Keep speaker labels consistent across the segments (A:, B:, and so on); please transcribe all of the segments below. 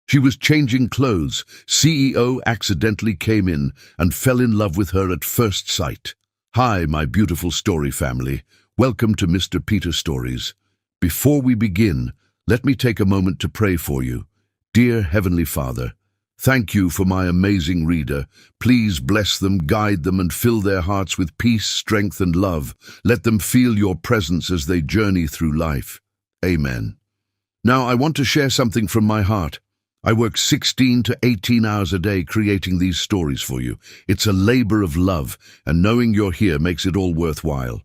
A: She was changing clothes. CEO accidentally came in and fell in love with her at first sight. Hi, my beautiful story family. Welcome to Mr. Peter Stories. Before we begin, let me take a moment to pray for you. Dear Heavenly Father, thank you for my amazing reader. Please bless them, guide them, and fill their hearts with peace, strength, and love. Let them feel your presence as they journey through life. Amen. Now, I want to share something from my heart. I work 16 to 18 hours a day creating these stories for you. It's a labor of love, and knowing you're here makes it all worthwhile.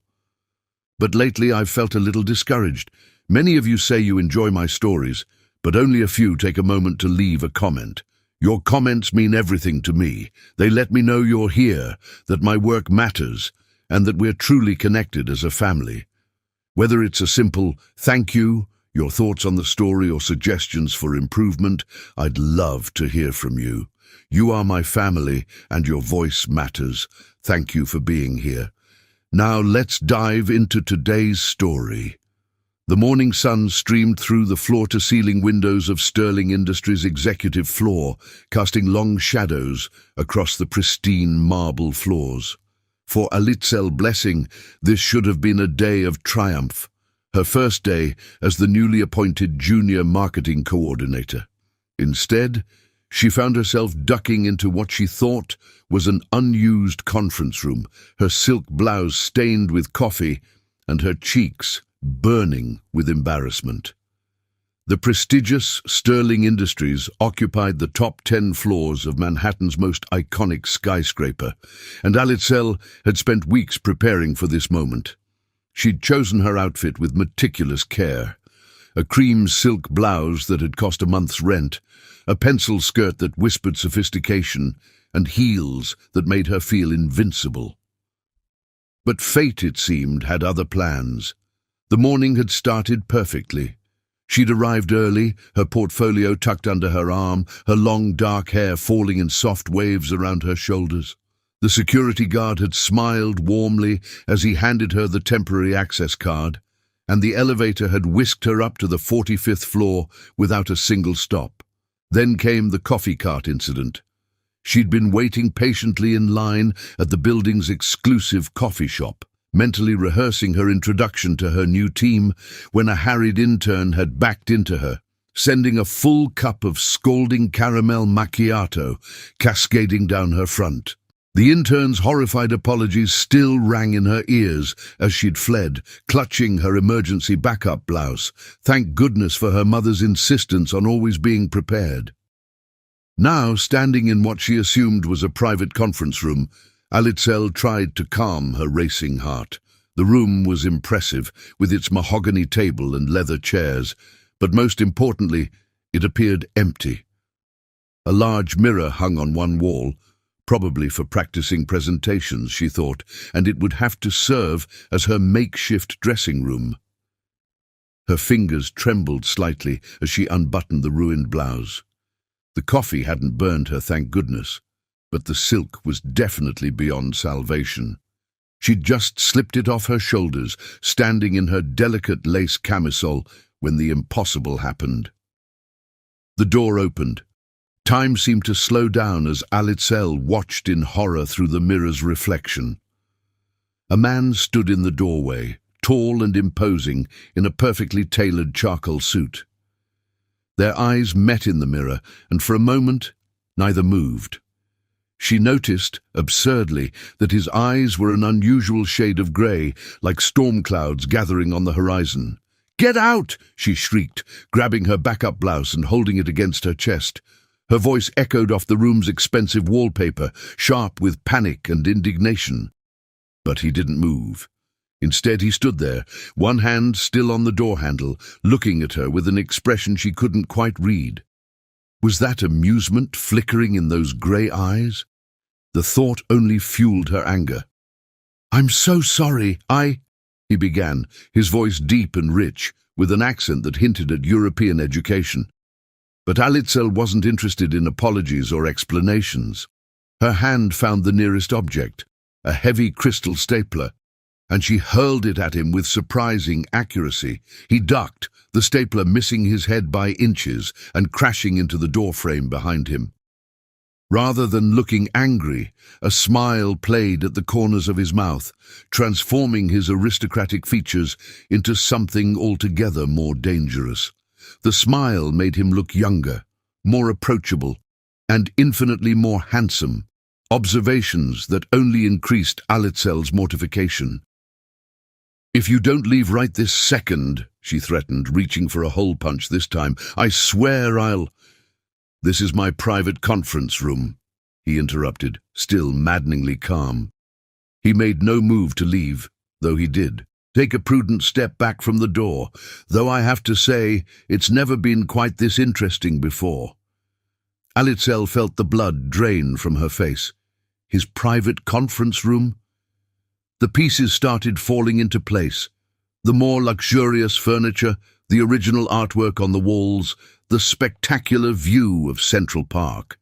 A: But lately I've felt a little discouraged. Many of you say you enjoy my stories, but only a few take a moment to leave a comment. Your comments mean everything to me. They let me know you're here, that my work matters, and that we're truly connected as a family. Whether it's a simple thank you, your thoughts on the story, or suggestions for improvement, I'd love to hear from you. You are my family, and your voice matters. Thank you for being here. Now let's dive into today's story. The morning sun streamed through the floor-to-ceiling windows of Sterling Industries' executive floor, casting long shadows across the pristine marble floors. For Alitzel Blessing, this should have been a day of triumph. Her first day as the newly appointed junior marketing coordinator. Instead, she found herself ducking into what she thought was an unused conference room, her silk blouse stained with coffee and her cheeks burning with embarrassment. The prestigious Sterling Industries occupied the top 10 floors of Manhattan's most iconic skyscraper, and Alitzel had spent weeks preparing for this moment. She'd chosen her outfit with meticulous care. A cream silk blouse that had cost a month's rent, a pencil skirt that whispered sophistication, and heels that made her feel invincible. But fate, it seemed, had other plans. The morning had started perfectly. She'd arrived early, her portfolio tucked under her arm, her long dark hair falling in soft waves around her shoulders. The security guard had smiled warmly as he handed her the temporary access card, and the elevator had whisked her up to the 45th floor without a single stop. Then came the coffee cart incident. She'd been waiting patiently in line at the building's exclusive coffee shop, mentally rehearsing her introduction to her new team, when a harried intern had backed into her, sending a full cup of scalding caramel macchiato cascading down her front. The intern's horrified apologies still rang in her ears as she'd fled, clutching her emergency backup blouse. Thank goodness for her mother's insistence on always being prepared. Now, standing in what she assumed was a private conference room, Alitzel tried to calm her racing heart. The room was impressive, with its mahogany table and leather chairs, but most importantly, it appeared empty. A large mirror hung on one wall, probably for practicing presentations, she thought, and it would have to serve as her makeshift dressing room. Her fingers trembled slightly as she unbuttoned the ruined blouse. The coffee hadn't burned her, thank goodness, but the silk was definitely beyond salvation. She'd just slipped it off her shoulders, standing in her delicate lace camisole, when the impossible happened. The door opened. Time seemed to slow down as Alitzel watched in horror through the mirror's reflection. A man stood in the doorway, tall and imposing, in a perfectly tailored charcoal suit. Their eyes met in the mirror, and for a moment, neither moved. She noticed, absurdly, that his eyes were an unusual shade of grey, like storm clouds gathering on the horizon. "Get out!" she shrieked, grabbing her backup blouse and holding it against her chest. Her voice echoed off the room's expensive wallpaper, sharp with panic and indignation. But he didn't move. Instead, he stood there, one hand still on the door handle, looking at her with an expression she couldn't quite read. Was that amusement flickering in those grey eyes? The thought only fueled her anger. "I'm so sorry, he began, his voice deep and rich, with an accent that hinted at European education. But Alitzel wasn't interested in apologies or explanations. Her hand found the nearest object, a heavy crystal stapler, and she hurled it at him with surprising accuracy. He ducked, the stapler missing his head by inches and crashing into the doorframe behind him. Rather than looking angry, a smile played at the corners of his mouth, transforming his aristocratic features into something altogether more dangerous. The smile made him look younger, more approachable, and infinitely more handsome, observations that only increased Alitzel's mortification. "If you don't leave right this second," she threatened, reaching for a hole punch this time, "I swear I'll—" "This is my private conference room," he interrupted, still maddeningly calm. He made no move to leave, though he did take a prudent step back from the door, though I have to say it's never been quite this interesting before. Alitzel felt the blood drain from her face. His private conference room? The pieces started falling into place. The more luxurious furniture, the original artwork on the walls, the spectacular view of Central Park.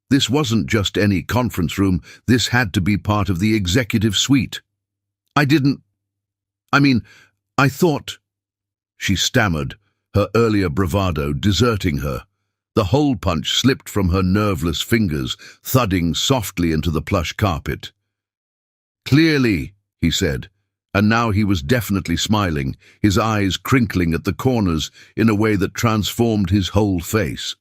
A: This wasn't just any conference room, this had to be part of the executive suite. I thought, she stammered, her earlier bravado deserting her. The hole punch slipped from her nerveless fingers, thudding softly into the plush carpet. "Clearly," he said, and now he was definitely smiling, his eyes crinkling at the corners in a way that transformed his whole face.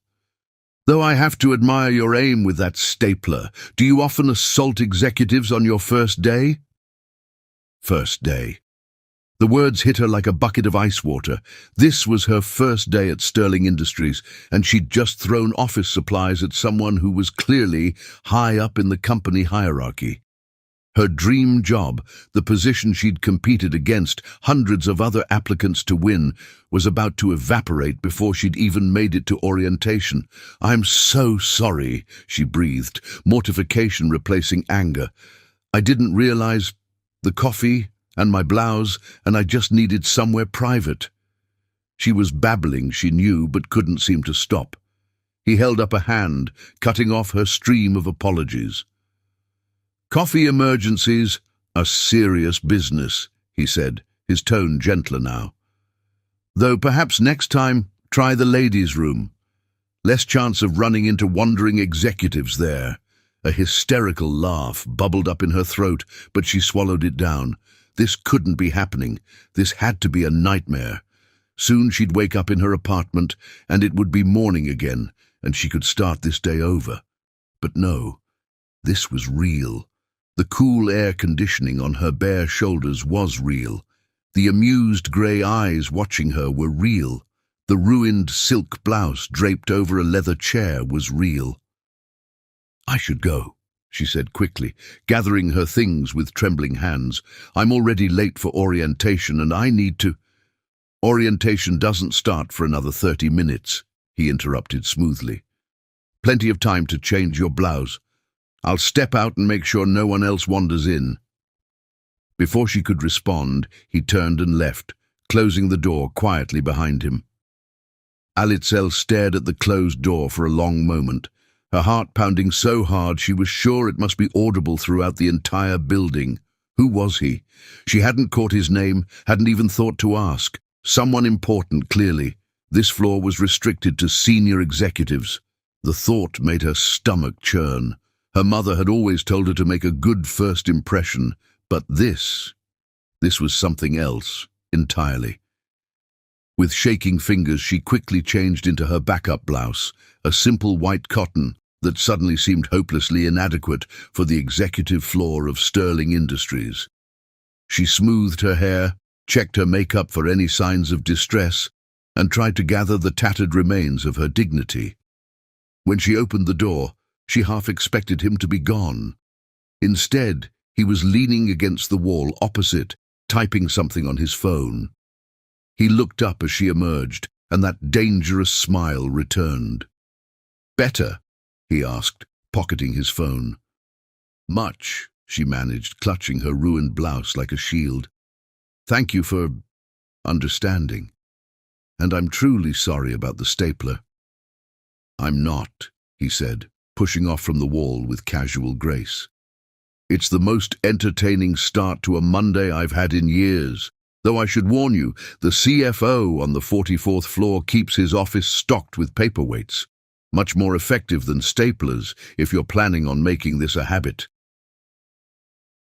A: "Though I have to admire your aim with that stapler. Do you often assault executives on your first day?" First day. The words hit her like a bucket of ice water. This was her first day at Sterling Industries, and she'd just thrown office supplies at someone who was clearly high up in the company hierarchy. Her dream job, the position she'd competed against hundreds of other applicants to win, was about to evaporate before she'd even made it to orientation. "I'm so sorry," she breathed, mortification replacing anger. "I didn't realize the coffee and my blouse, and I just needed somewhere private." She was babbling, she knew, but couldn't seem to stop. He held up a hand, cutting off her stream of apologies. "Coffee emergencies are serious business," he said, his tone gentler now. "Though perhaps next time, try the ladies' room. Less chance of running into wandering executives there." A hysterical laugh bubbled up in her throat, but she swallowed it down. This couldn't be happening. This had to be a nightmare. Soon she'd wake up in her apartment, and it would be morning again, and she could start this day over. But no, this was real. The cool air conditioning on her bare shoulders was real. The amused grey eyes watching her were real. The ruined silk blouse draped over a leather chair was real. "I should go," she said quickly, gathering her things with trembling hands. "I'm already late for orientation, and I need to—" "Orientation doesn't start for another 30 minutes, he interrupted smoothly. "Plenty of time to change your blouse. I'll step out and make sure no one else wanders in." Before she could respond, he turned and left, closing the door quietly behind him. Alitzel stared at the closed door for a long moment, her heart pounding so hard she was sure it must be audible throughout the entire building. Who was he? She hadn't caught his name, hadn't even thought to ask. Someone important, clearly. This floor was restricted to senior executives. The thought made her stomach churn. Her mother had always told her to make a good first impression, but this was something else entirely. With shaking fingers, she quickly changed into her backup blouse, a simple white cotton that suddenly seemed hopelessly inadequate for the executive floor of Sterling Industries. She smoothed her hair, checked her makeup for any signs of distress, and tried to gather the tattered remains of her dignity. When she opened the door, she half expected him to be gone. Instead, he was leaning against the wall opposite, typing something on his phone. He looked up as she emerged, and that dangerous smile returned. "Better?" he asked, pocketing his phone. "Much," she managed, clutching her ruined blouse like a shield. "Thank you for understanding. And I'm truly sorry about the stapler." "I'm not," he said, pushing off from the wall with casual grace. It's the most entertaining start to a Monday I've had in years. Though I should warn you, the CFO on the 44th floor keeps his office stocked with paperweights. Much more effective than staplers if you're planning on making this a habit.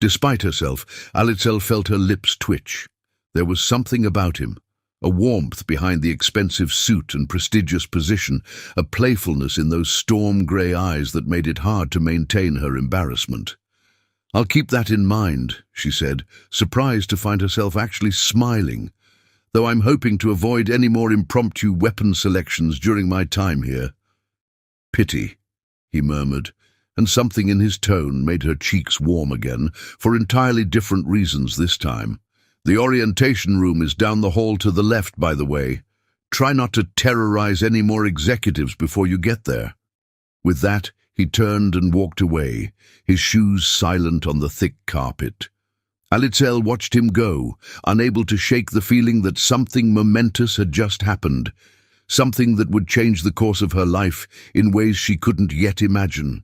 A: Despite herself, Alitzel felt her lips twitch. There was something about him, a warmth behind the expensive suit and prestigious position, a playfulness in those storm-grey eyes that made it hard to maintain her embarrassment. "I'll keep that in mind," she said, surprised to find herself actually smiling, "though I'm hoping to avoid any more impromptu weapon selections during my time here." "Pity," he murmured, and something in his tone made her cheeks warm again, for entirely different reasons this time. "The orientation room is down the hall to the left, by the way. Try not to terrorize any more executives before you get there." With that, he turned and walked away, his shoes silent on the thick carpet. Alitzel watched him go, unable to shake the feeling that something momentous had just happened, something that would change the course of her life in ways she couldn't yet imagine.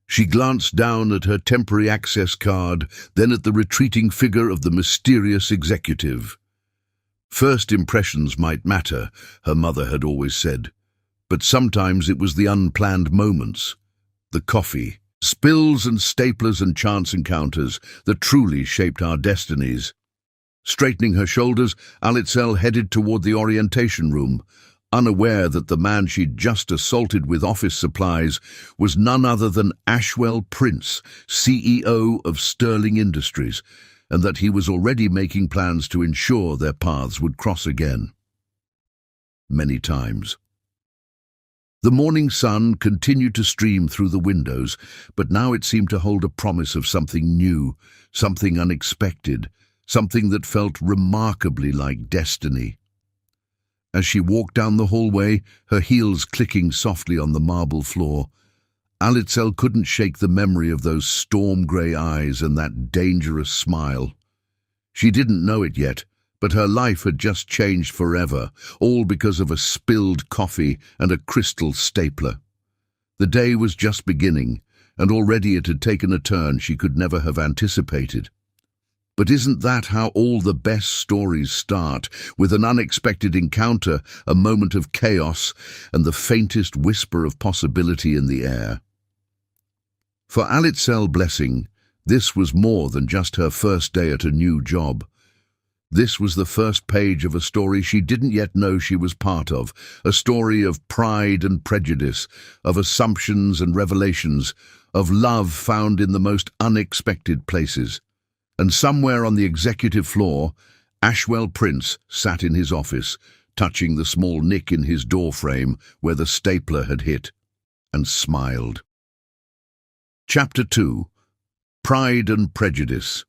A: She glanced down at her temporary access card, then at the retreating figure of the mysterious executive. First impressions might matter, her mother had always said, but sometimes it was the unplanned moments, the coffee, spills and staplers and chance encounters that truly shaped our destinies. Straightening her shoulders, Alitzel headed toward the orientation room, unaware that the man she'd just assaulted with office supplies was none other than Ashwell Prince, CEO of Sterling Industries, and that he was already making plans to ensure their paths would cross again. Many times. The morning sun continued to stream through the windows, but now it seemed to hold a promise of something new, something unexpected, something that felt remarkably like destiny. As she walked down the hallway, her heels clicking softly on the marble floor, Alitzel couldn't shake the memory of those storm-grey eyes and that dangerous smile. She didn't know it yet, but her life had just changed forever, all because of a spilled coffee and a crystal stapler. The day was just beginning, and already it had taken a turn she could never have anticipated. But isn't that how all the best stories start, with an unexpected encounter, a moment of chaos, and the faintest whisper of possibility in the air? For Alitzel Blessing, this was more than just her first day at a new job. This was the first page of a story she didn't yet know she was part of, a story of pride and prejudice, of assumptions and revelations, of love found in the most unexpected places. And somewhere on the executive floor, Ashwell Prince sat in his office, touching the small nick in his doorframe where the stapler had hit, and smiled. Chapter 2. Pride and Prejudice.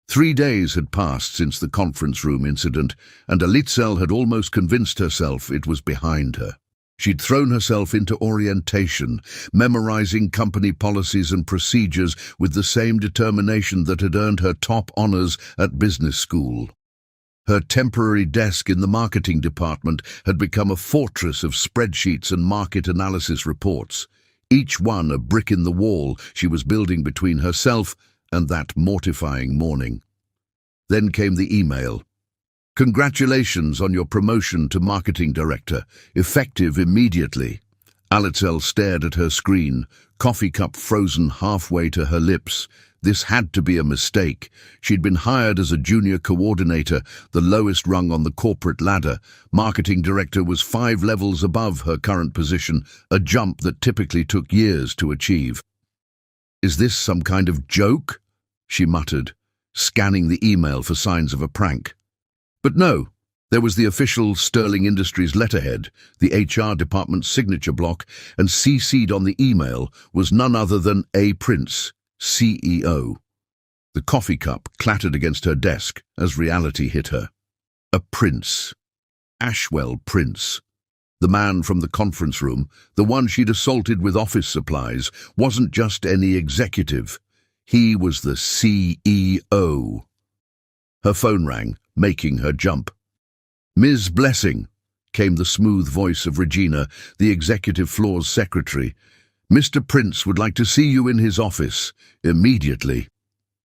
A: 3 days had passed since the conference room incident, and Alitzel had almost convinced herself it was behind her. She'd thrown herself into orientation, memorizing company policies and procedures with the same determination that had earned her top honors at business school. Her temporary desk in the marketing department had become a fortress of spreadsheets and market analysis reports, each one a brick in the wall she was building between herself and that mortifying morning. Then came the email. "Congratulations on your promotion to marketing director, effective immediately." Alitzel stared at her screen, coffee cup frozen halfway to her lips. This had to be a mistake. She'd been hired as a junior coordinator, the lowest rung on the corporate ladder. Marketing director was 5 levels above her current position, a jump that typically took years to achieve. "Is this some kind of joke?" she muttered, scanning the email for signs of a prank. But no, there was the official Sterling Industries letterhead, the HR department's signature block, and CC'd on the email was none other than A. Prince, CEO. The coffee cup clattered against her desk as reality hit her. A prince. Ashwell Prince. The man from the conference room, the one she'd assaulted with office supplies, wasn't just any executive. He was the CEO. Her phone rang, making her jump. "Ms. Blessing," came the smooth voice of Regina, the executive floor's secretary. Mr. Prince would like to see you in his office, immediately.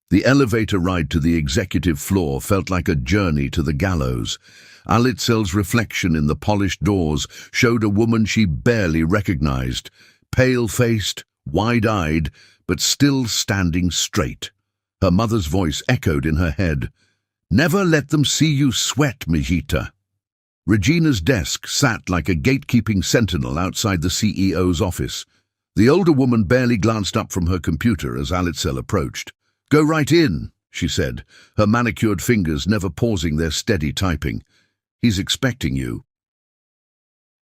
A: The elevator ride to the executive floor felt like a journey to the gallows. Alitzel's reflection in the polished doors showed a woman she barely recognized, pale-faced, wide-eyed, but still standing straight. Her mother's voice echoed in her head. "Never let them see you sweat, Mijita." Regina's desk sat like a gatekeeping sentinel outside the CEO's office. The older woman barely glanced up from her computer as Alitzel approached. "Go right in," she said, her manicured fingers never pausing their steady typing. "He's expecting you."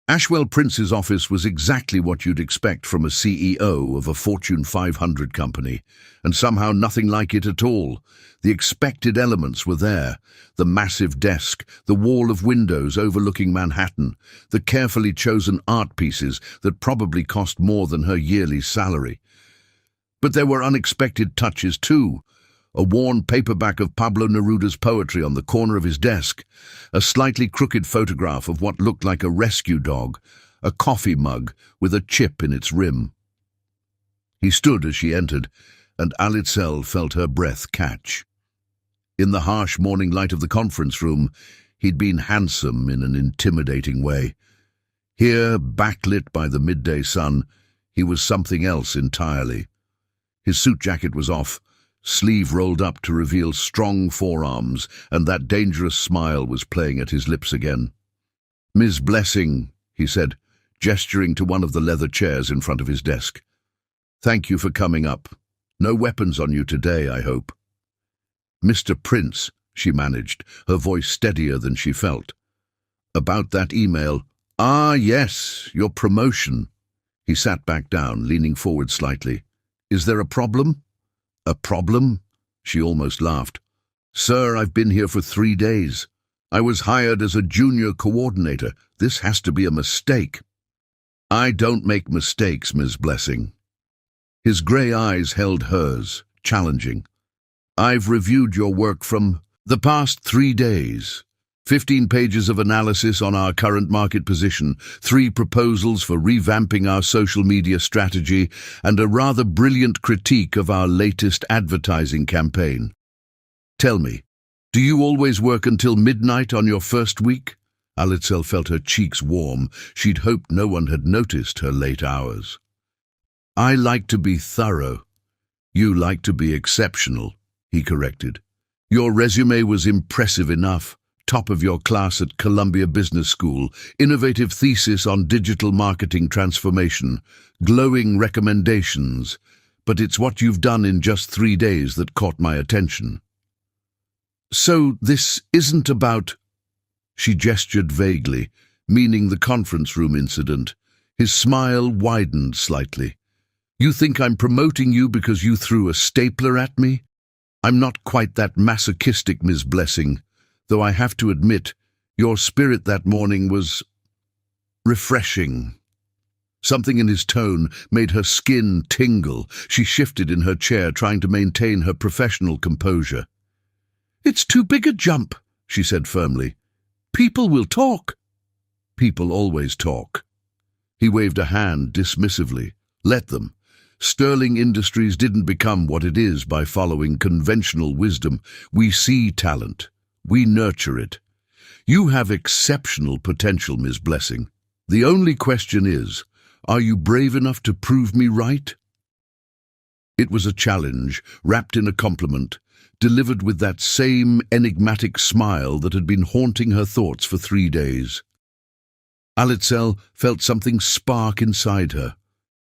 A: Ashwell Prince's office was exactly what you'd expect from a CEO of a Fortune 500 company, and somehow nothing like it at all. The expected elements were there: the massive desk, the wall of windows overlooking Manhattan, the carefully chosen art pieces that probably cost more than her yearly salary. But there were unexpected touches too. A worn paperback of Pablo Neruda's poetry on the corner of his desk, a slightly crooked photograph of what looked like a rescue dog, a coffee mug with a chip in its rim. He stood as she entered, and Alitzel felt her breath catch. In the harsh morning light of the conference room, he'd been handsome in an intimidating way. Here, backlit by the midday sun, he was something else entirely. His suit jacket was off, sleeve rolled up to reveal strong forearms, and that dangerous smile was playing at his lips again. "Ms. Blessing," he said, gesturing to one of the leather chairs in front of his desk. "Thank you for coming up. No weapons on you today, I hope." "Mr. Prince," she managed, her voice steadier than she felt. "About that email." "Ah, yes, your promotion." He sat back down, leaning forward slightly. "Is there a problem?" "A problem?" She almost laughed. "Sir, I've been here for 3 days. I was hired as a junior coordinator. This has to be a mistake." "I don't make mistakes, Ms. Blessing." His grey eyes held hers, challenging. "I've reviewed your work from the past 3 days. 15 pages of analysis on our current market position, 3 proposals for revamping our social media strategy, and a rather brilliant critique of our latest advertising campaign. Tell me, do you always work until midnight on your first week?" Alitzel felt her cheeks warm. She'd hoped no one had noticed her late hours. "I like to be thorough." "You like to be exceptional," he corrected. "Your resume was impressive enough. Top of your class at Columbia Business School, innovative thesis on digital marketing transformation, glowing recommendations, but it's what you've done in just 3 days that caught my attention." "So this isn't about—" She gestured vaguely, meaning the conference room incident. His smile widened slightly. "You think I'm promoting you because you threw a stapler at me? I'm not quite that masochistic, Ms. Blessing. Though I have to admit, your spirit that morning was refreshing." Something in his tone made her skin tingle. She shifted in her chair, trying to maintain her professional composure. "It's too big a jump," she said firmly. "People will talk." "People always talk." He waved a hand dismissively. "Let them. Sterling Industries didn't become what it is by following conventional wisdom. We see talent. We nurture it. You have exceptional potential, Ms. Blessing. The only question is, are you brave enough to prove me right?" It was a challenge, wrapped in a compliment, delivered with that same enigmatic smile that had been haunting her thoughts for 3 days. Alitzel felt something spark inside her.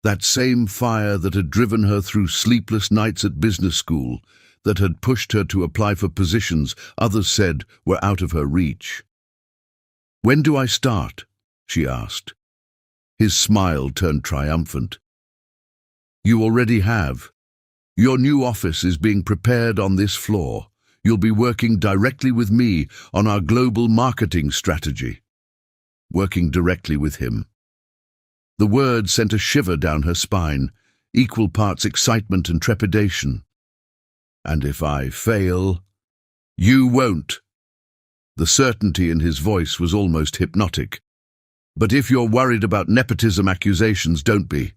A: That same fire that had driven her through sleepless nights at business school, that had pushed her to apply for positions others said were out of her reach. "When do I start?" she asked. His smile turned triumphant. "You already have. Your new office is being prepared on this floor. You'll be working directly with me on our global marketing strategy." Working directly with him. The word sent a shiver down her spine, equal parts excitement and trepidation. "And if I fail?" "You won't." The certainty in his voice was almost hypnotic. "But if you're worried about nepotism accusations, don't be.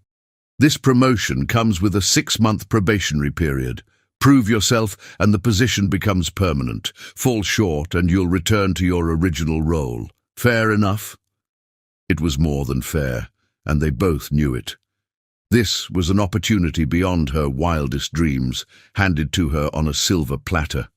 A: This promotion comes with a 6-month probationary period. Prove yourself and the position becomes permanent. Fall short and you'll return to your original role. Fair enough? It was more than fair, and they both knew it. This was an opportunity beyond her wildest dreams, handed to her on a silver platter.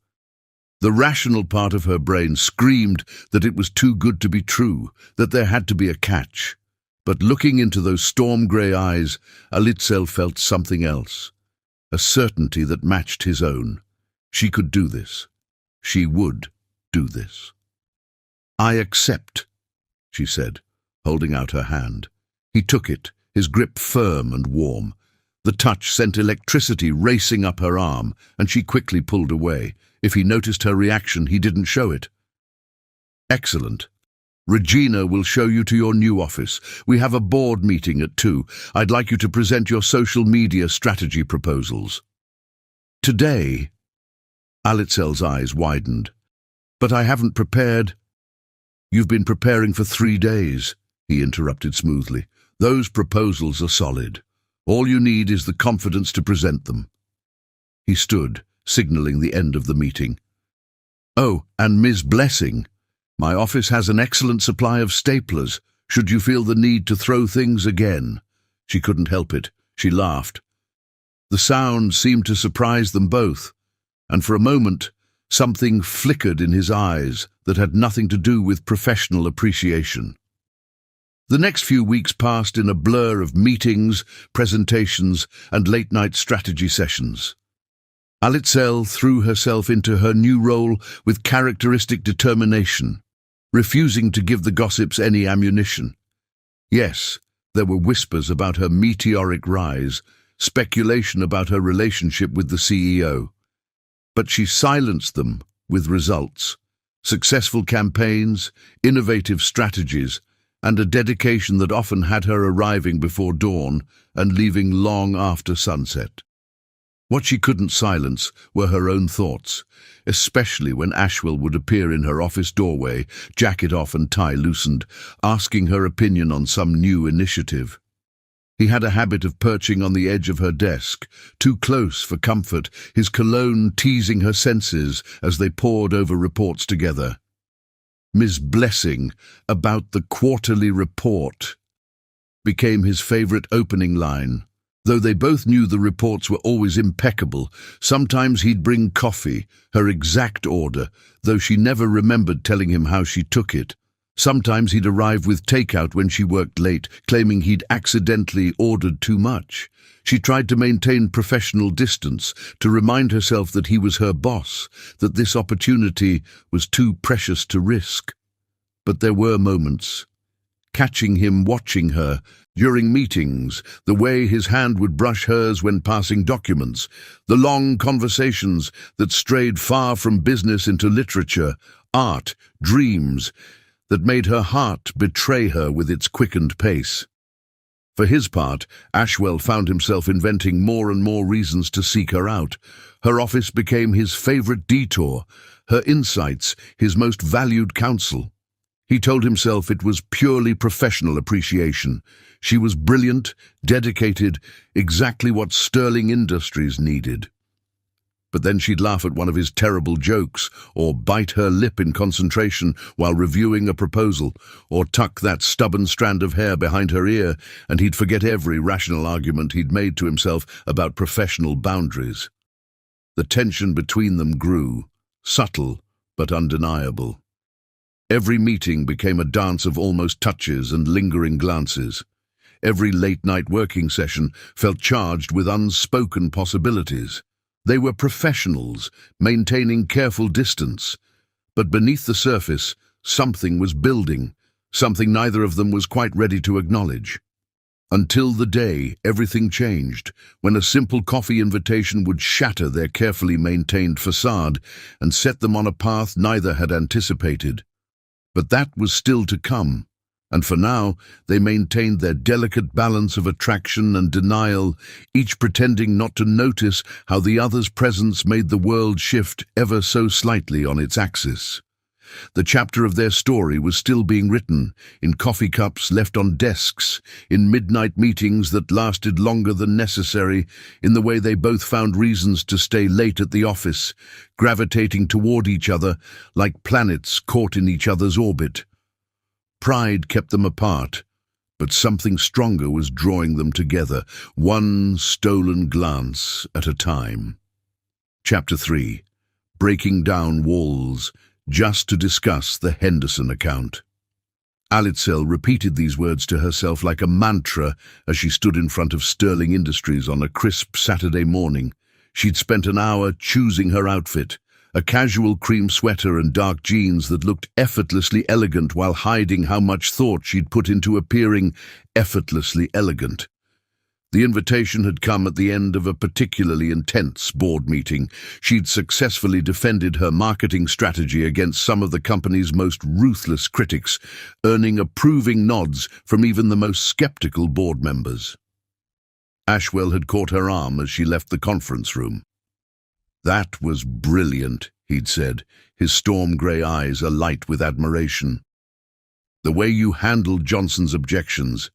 A: The rational part of her brain screamed that it was too good to be true, that there had to be a catch. But looking into those storm-grey eyes, Alitzel felt something else, a certainty that matched his own. She could do this. She would do this. "I accept," she said, holding out her hand. He took it, his grip firm and warm. The touch sent electricity racing up her arm, and she quickly pulled away. If he noticed her reaction, he didn't show it. "Excellent. Regina will show you to your new office. We have a board meeting at 2. I'd like you to present your social media strategy proposals." "Today?" Alitzel's eyes widened. "But I haven't prepared." "You've been preparing for 3 days," he interrupted smoothly. "Those proposals are solid. All you need is the confidence to present them." He stood, signaling the end of the meeting. "Oh, and Ms. Blessing, my office has an excellent supply of staplers, should you feel the need to throw things again." She couldn't help it. She laughed. The sound seemed to surprise them both, and for a moment, something flickered in his eyes that had nothing to do with professional appreciation. The next few weeks passed in a blur of meetings, presentations, and late-night strategy sessions. Alitzel threw herself into her new role with characteristic determination, refusing to give the gossips any ammunition. Yes, there were whispers about her meteoric rise, speculation about her relationship with the CEO. But she silenced them with results, successful campaigns, innovative strategies, and a dedication that often had her arriving before dawn and leaving long after sunset. What she couldn't silence were her own thoughts, especially when Ashwell would appear in her office doorway, jacket off and tie loosened, asking her opinion on some new initiative. He had a habit of perching on the edge of her desk, too close for comfort, his cologne teasing her senses as they pored over reports together. "Ms. Blessing, about the quarterly report," became his favourite opening line. Though they both knew the reports were always impeccable, sometimes he'd bring coffee, her exact order, though she never remembered telling him how she took it. Sometimes he'd arrive with takeout when she worked late, claiming he'd accidentally ordered too much. She tried to maintain professional distance, to remind herself that he was her boss, that this opportunity was too precious to risk. But there were moments, catching him watching her, during meetings, the way his hand would brush hers when passing documents, the long conversations that strayed far from business into literature, art, dreams, that made her heart betray her with its quickened pace. For his part, Ashwell found himself inventing more and more reasons to seek her out. Her office became his favourite detour, her insights his most valued counsel. He told himself it was purely professional appreciation. She was brilliant, dedicated, exactly what Sterling Industries needed. But then she'd laugh at one of his terrible jokes, or bite her lip in concentration while reviewing a proposal, or tuck that stubborn strand of hair behind her ear, and he'd forget every rational argument he'd made to himself about professional boundaries. The tension between them grew, subtle but undeniable. Every meeting became a dance of almost touches and lingering glances. Every late-night working session felt charged with unspoken possibilities. They were professionals, maintaining careful distance. But beneath the surface, something was building, something neither of them was quite ready to acknowledge. Until the day everything changed, when a simple coffee invitation would shatter their carefully maintained facade and set them on a path neither had anticipated. But that was still to come, and for now they maintained their delicate balance of attraction and denial, each pretending not to notice how the other's presence made the world shift ever so slightly on its axis. The chapter of their story was still being written, in coffee cups left on desks, in midnight meetings that lasted longer than necessary, in the way they both found reasons to stay late at the office, gravitating toward each other like planets caught in each other's orbit. Pride kept them apart, but something stronger was drawing them together, one stolen glance at a time. Chapter 3. Breaking Down Walls, just to discuss the Henderson account. Alitzel repeated these words to herself like a mantra as she stood in front of Sterling Industries on a crisp Saturday morning. She'd spent an hour choosing her outfit, a casual cream sweater and dark jeans that looked effortlessly elegant while hiding how much thought she'd put into appearing effortlessly elegant. The invitation had come at the end of a particularly intense board meeting. She'd successfully defended her marketing strategy against some of the company's most ruthless critics, earning approving nods from even the most skeptical board members. Ashwell had caught her arm as she left the conference room. "That was brilliant," he'd said, his storm-grey eyes alight with admiration. "The way you handled Johnson's objections.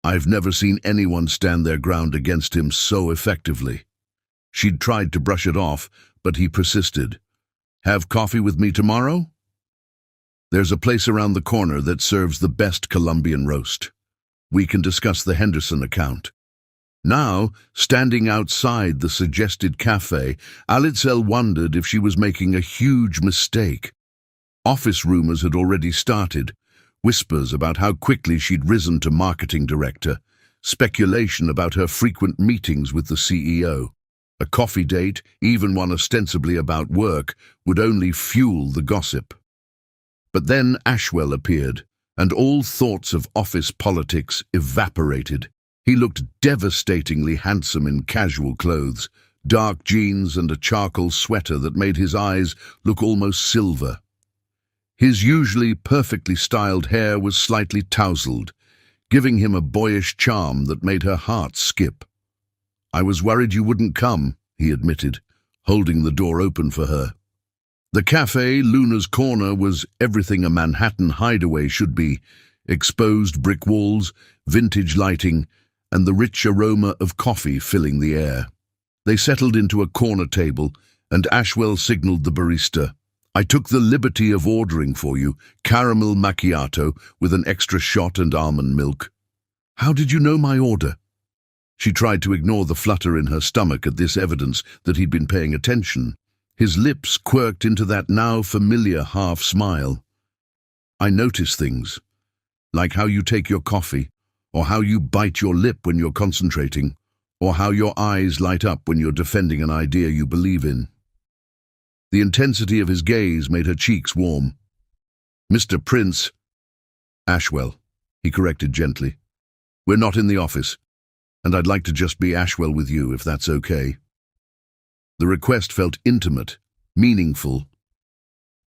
A: I've never seen anyone stand their ground against him so effectively." She'd tried to brush it off, but he persisted. "Have coffee with me tomorrow? There's a place around the corner that serves the best Colombian roast. We can discuss the Henderson account." Now, standing outside the suggested cafe, Alitzel wondered if she was making a huge mistake. Office rumors had already started. Whispers about how quickly she'd risen to marketing director, speculation about her frequent meetings with the CEO. A coffee date, even one ostensibly about work, would only fuel the gossip. But then Ashwell appeared, and all thoughts of office politics evaporated. He looked devastatingly handsome in casual clothes, dark jeans and a charcoal sweater that made his eyes look almost silver. His usually perfectly styled hair was slightly tousled, giving him a boyish charm that made her heart skip. "I was worried you wouldn't come," he admitted, holding the door open for her. The cafe, Luna's Corner, was everything a Manhattan hideaway should be: exposed brick walls, vintage lighting, and the rich aroma of coffee filling the air. They settled into a corner table, and Ashwell signaled the barista. "I took the liberty of ordering for you caramel macchiato with an extra shot and almond milk." "How did you know my order?" She tried to ignore the flutter in her stomach at this evidence that he'd been paying attention. His lips quirked into that now familiar half-smile. "I notice things, like how you take your coffee, or how you bite your lip when you're concentrating, or how your eyes light up when you're defending an idea you believe in." The intensity of his gaze made her cheeks warm. "Mr. Prince—" "Ashwell," he corrected gently. "We're not in the office, and I'd like to just be Ashwell with you, if that's okay." The request felt intimate, meaningful.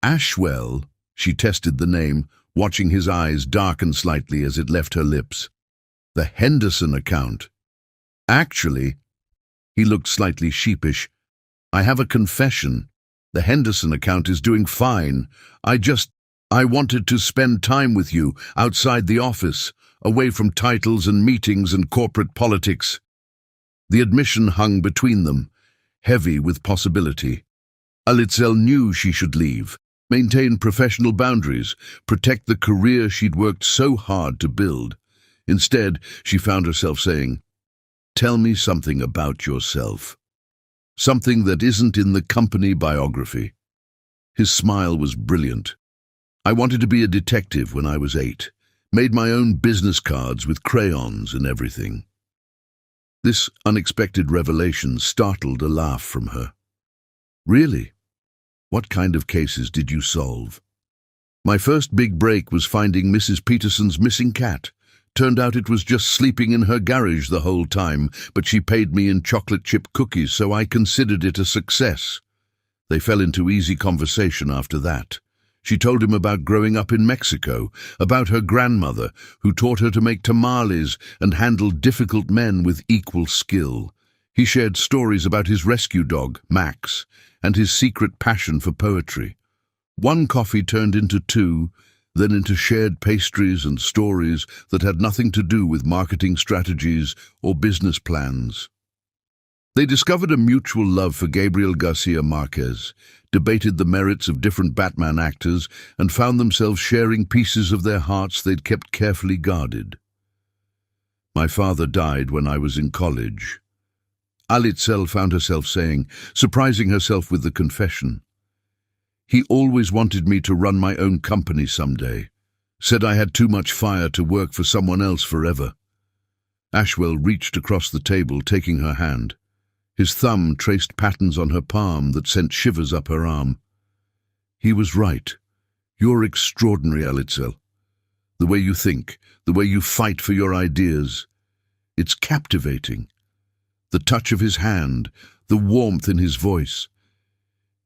A: "Ashwell," she tested the name, watching his eyes darken slightly as it left her lips. "The Henderson account. Actually," he looked slightly sheepish, "I have a confession. The Henderson account is doing fine. I wanted to spend time with you, outside the office, away from titles and meetings and corporate politics." The admission hung between them, heavy with possibility. Alitzel knew she should leave, maintain professional boundaries, protect the career she'd worked so hard to build. Instead, she found herself saying, "Tell me something about yourself. Something that isn't in the company biography." His smile was brilliant. "I wanted to be a detective when I was 8. Made my own business cards with crayons and everything." This unexpected revelation startled a laugh from her. "Really? What kind of cases did you solve?" "My first big break was finding Mrs. Peterson's missing cat. Turned out it was just sleeping in her garage the whole time, but she paid me in chocolate chip cookies, so I considered it a success." They fell into easy conversation after that. She told him about growing up in Mexico, about her grandmother, who taught her to make tamales and handle difficult men with equal skill. He shared stories about his rescue dog, Max, and his secret passion for poetry. One coffee turned into two, then into shared pastries and stories that had nothing to do with marketing strategies or business plans. They discovered a mutual love for Gabriel Garcia Marquez, debated the merits of different Batman actors, and found themselves sharing pieces of their hearts they'd kept carefully guarded. My father died when I was in college. Alitzel found herself saying, surprising herself with the confession. He always wanted me to run my own company someday. Said I had too much fire to work for someone else forever. Ashwell reached across the table, taking her hand. His thumb traced patterns on her palm that sent shivers up her arm. He was right. You're extraordinary, Alitzel. The way you think, the way you fight for your ideas. It's captivating. The touch of his hand, the warmth in his voice.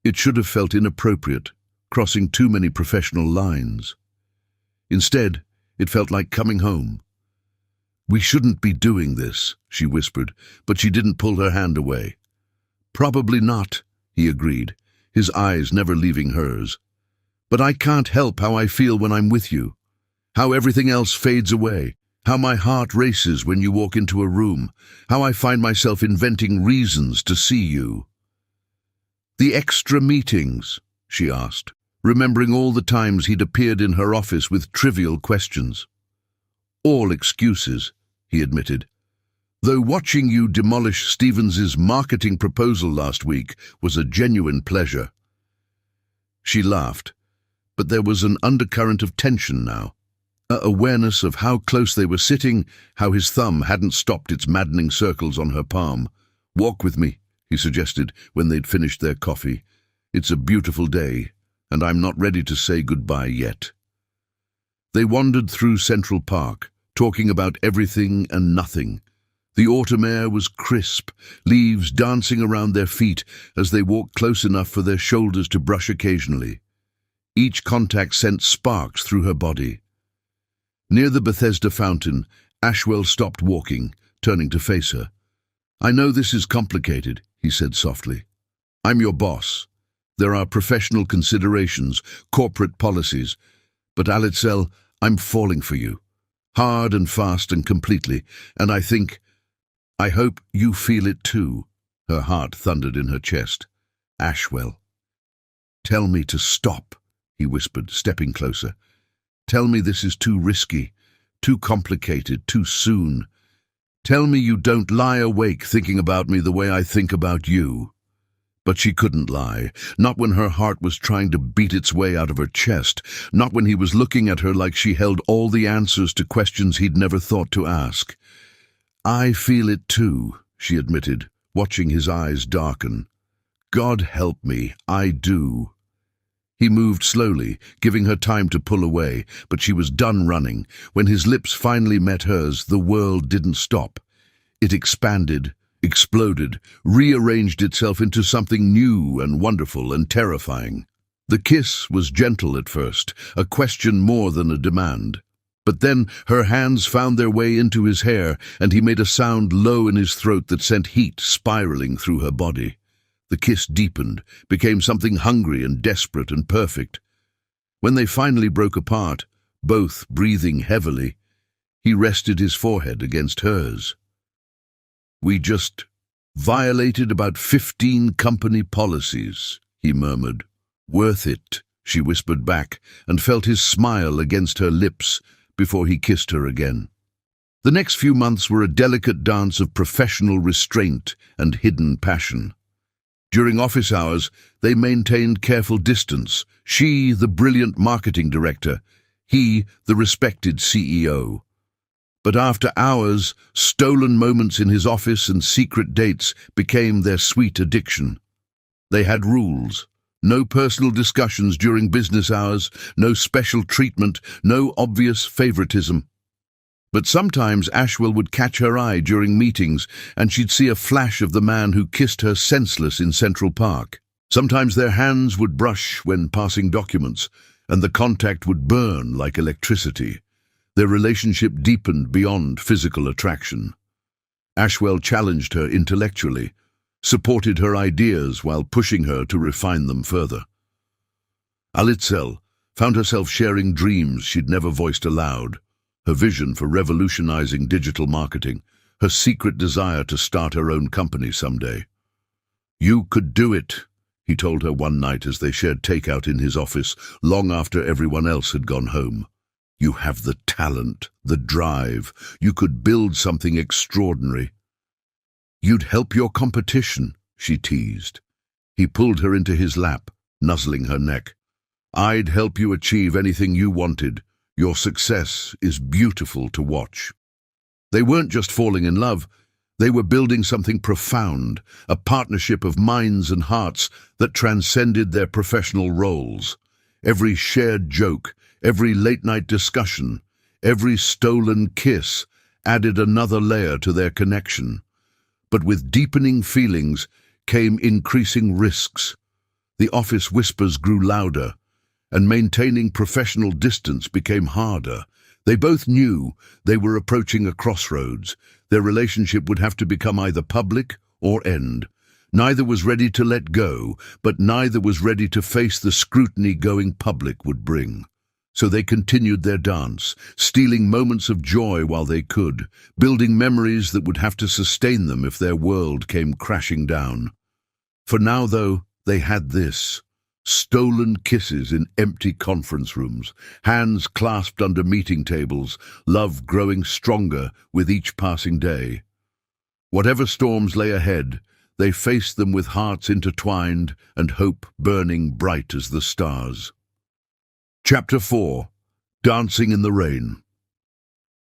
A: It should have felt inappropriate, crossing too many professional lines. Instead, it felt like coming home. We shouldn't be doing this, she whispered, but she didn't pull her hand away. Probably not, he agreed, his eyes never leaving hers. But I can't help how I feel when I'm with you, how everything else fades away, how my heart races when you walk into a room, how I find myself inventing reasons to see you. The extra meetings, she asked, remembering all the times he'd appeared in her office with trivial questions. All excuses, he admitted. Though watching you demolish Stevens's marketing proposal last week was a genuine pleasure. She laughed, but there was an undercurrent of tension now. Awareness of how close they were sitting, how his thumb hadn't stopped its maddening circles on her palm. Walk with me, he suggested when they'd finished their coffee. It's a beautiful day, and I'm not ready to say goodbye yet. They wandered through Central Park, talking about everything and nothing. The autumn air was crisp, leaves dancing around their feet as they walked close enough for their shoulders to brush occasionally. Each contact sent sparks through her body. Near the Bethesda fountain, Ashwell stopped walking, turning to face her. I know this is complicated, he said softly. I'm your boss. There are professional considerations, corporate policies. But Alitzel, I'm falling for you. Hard and fast and completely, and I hope you feel it too. Her heart thundered in her chest. Ashwell. Tell me to stop, he whispered, stepping closer. Tell me this is too risky, too complicated, too soon. Tell me you don't lie awake thinking about me the way I think about you. But she couldn't lie, not when her heart was trying to beat its way out of her chest, not when he was looking at her like she held all the answers to questions he'd never thought to ask. I feel it too, she admitted, watching his eyes darken. God help me, I do. He moved slowly, giving her time to pull away, but she was done running. When his lips finally met hers, the world didn't stop. It expanded, exploded, rearranged itself into something new and wonderful and terrifying. The kiss was gentle at first, a question more than a demand. But then her hands found their way into his hair, and he made a sound low in his throat that sent heat spiraling through her body. The kiss deepened, became something hungry and desperate and perfect. When they finally broke apart, both breathing heavily, he rested his forehead against hers. We just violated about 15 company policies, he murmured. Worth it, she whispered back, and felt his smile against her lips before he kissed her again. The next few months were a delicate dance of professional restraint and hidden passion. During office hours, they maintained careful distance, she the brilliant marketing director, he the respected CEO. But after hours, stolen moments in his office and secret dates became their sweet addiction. They had rules. No personal discussions during business hours, no special treatment, no obvious favoritism. But sometimes Ashwell would catch her eye during meetings, and she'd see a flash of the man who kissed her senseless in Central Park. Sometimes their hands would brush when passing documents, and the contact would burn like electricity. Their relationship deepened beyond physical attraction. Ashwell challenged her intellectually, supported her ideas while pushing her to refine them further. Alitzel found herself sharing dreams she'd never voiced aloud, her vision for revolutionizing digital marketing, her secret desire to start her own company someday. "You could do it," he told her one night as they shared takeout in his office long after everyone else had gone home. "You have the talent, the drive. You could build something extraordinary." "You'd help your competition," she teased. He pulled her into his lap, nuzzling her neck. "I'd help you achieve anything you wanted. Your success is beautiful to watch." They weren't just falling in love, they were building something profound, a partnership of minds and hearts that transcended their professional roles. Every shared joke, every late-night discussion, every stolen kiss added another layer to their connection. But with deepening feelings came increasing risks. The office whispers grew louder, and maintaining professional distance became harder. They both knew they were approaching a crossroads. Their relationship would have to become either public or end. Neither was ready to let go, but neither was ready to face the scrutiny going public would bring. So they continued their dance, stealing moments of joy while they could, building memories that would have to sustain them if their world came crashing down. For now, though, they had this: stolen kisses in empty conference rooms, hands clasped under meeting tables, love growing stronger with each passing day. Whatever storms lay ahead, they faced them with hearts intertwined and hope burning bright as the stars. Chapter 4. Dancing in the Rain.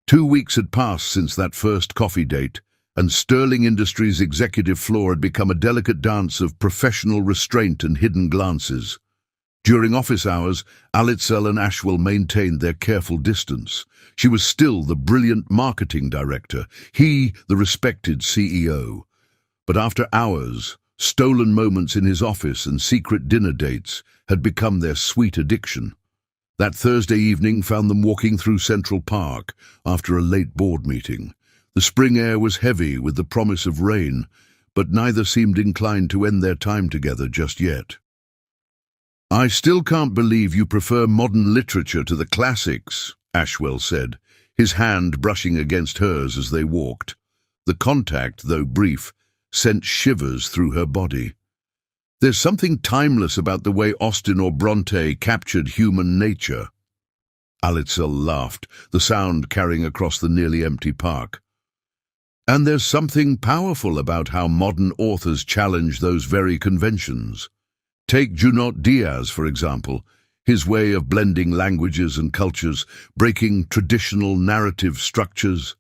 A: 2 weeks had passed since that first coffee date, and Sterling Industries' executive floor had become a delicate dance of professional restraint and hidden glances. During office hours, Alitzel and Ashwell maintained their careful distance. She was still the brilliant marketing director, he the respected CEO. But after hours, stolen moments in his office and secret dinner dates had become their sweet addiction. That Thursday evening found them walking through Central Park after a late board meeting. The spring air was heavy with the promise of rain, but neither seemed inclined to end their time together just yet. "I still can't believe you prefer modern literature to the classics," Ashwell said, his hand brushing against hers as they walked. The contact, though brief, sent shivers through her body. "There's something timeless about the way Austen or Bronte captured human nature." Alitzel laughed, the sound carrying across the nearly empty park. "And there's something powerful about how modern authors challenge those very conventions. Take Junot Diaz, for example, his way of blending languages and cultures, breaking traditional narrative structures."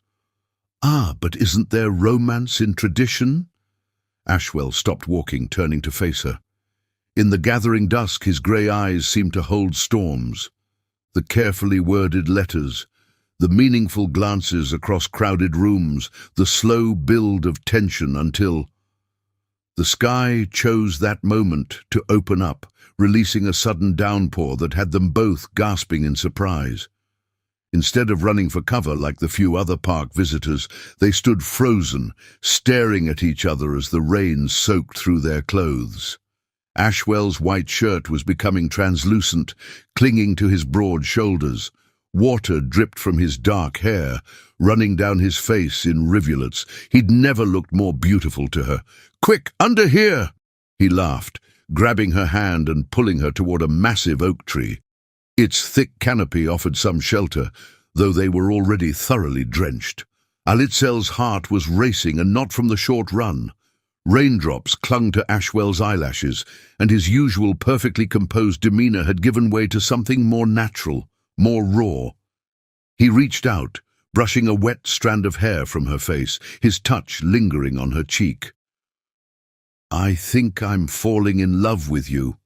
A: "Ah, but isn't there romance in tradition?" Ashwell stopped walking, turning to face her. In the gathering dusk, his grey eyes seemed to hold storms. The carefully worded letters, the meaningful glances across crowded rooms, the slow build of tension until the sky chose that moment to open up, releasing a sudden downpour that had them both gasping in surprise. Instead of running for cover like the few other park visitors, they stood frozen, staring at each other as the rain soaked through their clothes. Ashwell's white shirt was becoming translucent, clinging to his broad shoulders. Water dripped from his dark hair, running down his face in rivulets. He'd never looked more beautiful to her. "Quick, under here!" he laughed, grabbing her hand and pulling her toward a massive oak tree. Its thick canopy offered some shelter, though they were already thoroughly drenched. Alitzel's heart was racing, and not from the short run. Raindrops clung to Ashwell's eyelashes, and his usual perfectly composed demeanor had given way to something more natural, more raw. He reached out, brushing a wet strand of hair from her face, his touch lingering on her cheek. "I think I'm falling in love with you,"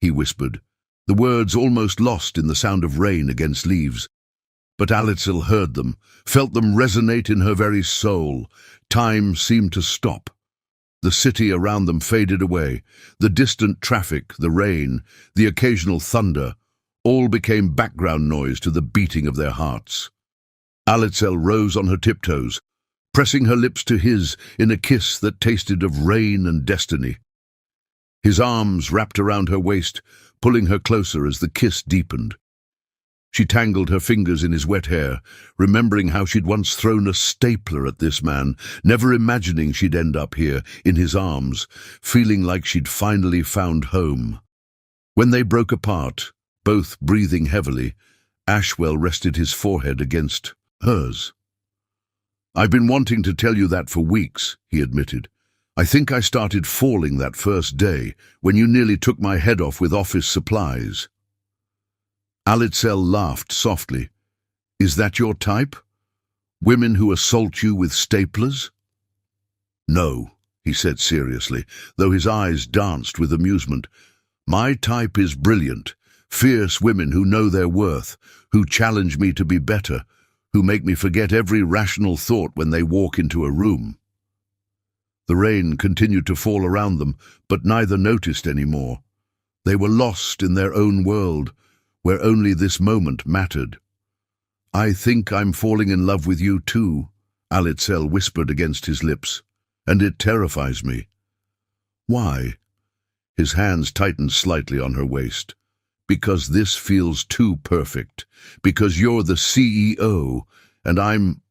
A: he whispered, the words almost lost in the sound of rain against leaves. But Alitzel heard them, felt them resonate in her very soul. Time seemed to stop. The city around them faded away. The distant traffic, the rain, the occasional thunder, all became background noise to the beating of their hearts. Alitzel rose on her tiptoes, pressing her lips to his in a kiss that tasted of rain and destiny. His arms wrapped around her waist, pulling her closer as the kiss deepened. She tangled her fingers in his wet hair, remembering how she'd once thrown a stapler at this man, never imagining she'd end up here, in his arms, feeling like she'd finally found home. When they broke apart, both breathing heavily, Ashwell rested his forehead against hers. "I've been wanting to tell you that for weeks," he admitted. "I think I started falling that first day, when you nearly took my head off with office supplies." Alitzel laughed softly. "Is that your type? Women who assault you with staplers?" "No," he said seriously, though his eyes danced with amusement. "My type is brilliant, fierce women who know their worth, who challenge me to be better, who make me forget every rational thought when they walk into a room." The rain continued to fall around them, but neither noticed any more. They were lost in their own world, where only this moment mattered. "I think I'm falling in love with you too," Alitzel whispered against his lips, "and it terrifies me." "Why?" His hands tightened slightly on her waist. "Because this feels too perfect. Because you're the CEO, and I'm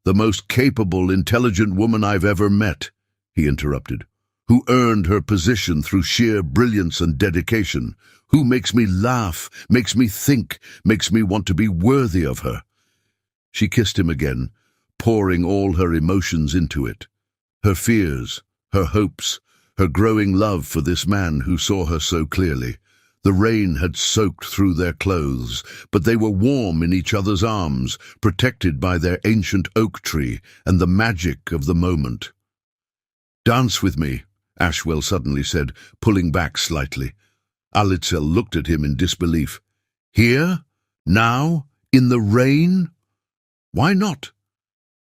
A: the most capable, intelligent woman I've ever met," he interrupted, "who earned her position through sheer brilliance and dedication, who makes me laugh, makes me think, makes me want to be worthy of her." She kissed him again, pouring all her emotions into it. Her fears, her hopes, her growing love for this man who saw her so clearly. The rain had soaked through their clothes, but they were warm in each other's arms, protected by their ancient oak tree and the magic of the moment. "Dance with me," Ashwell suddenly said, pulling back slightly. Alitzel looked at him in disbelief. "Here? Now? In the rain? Why not?"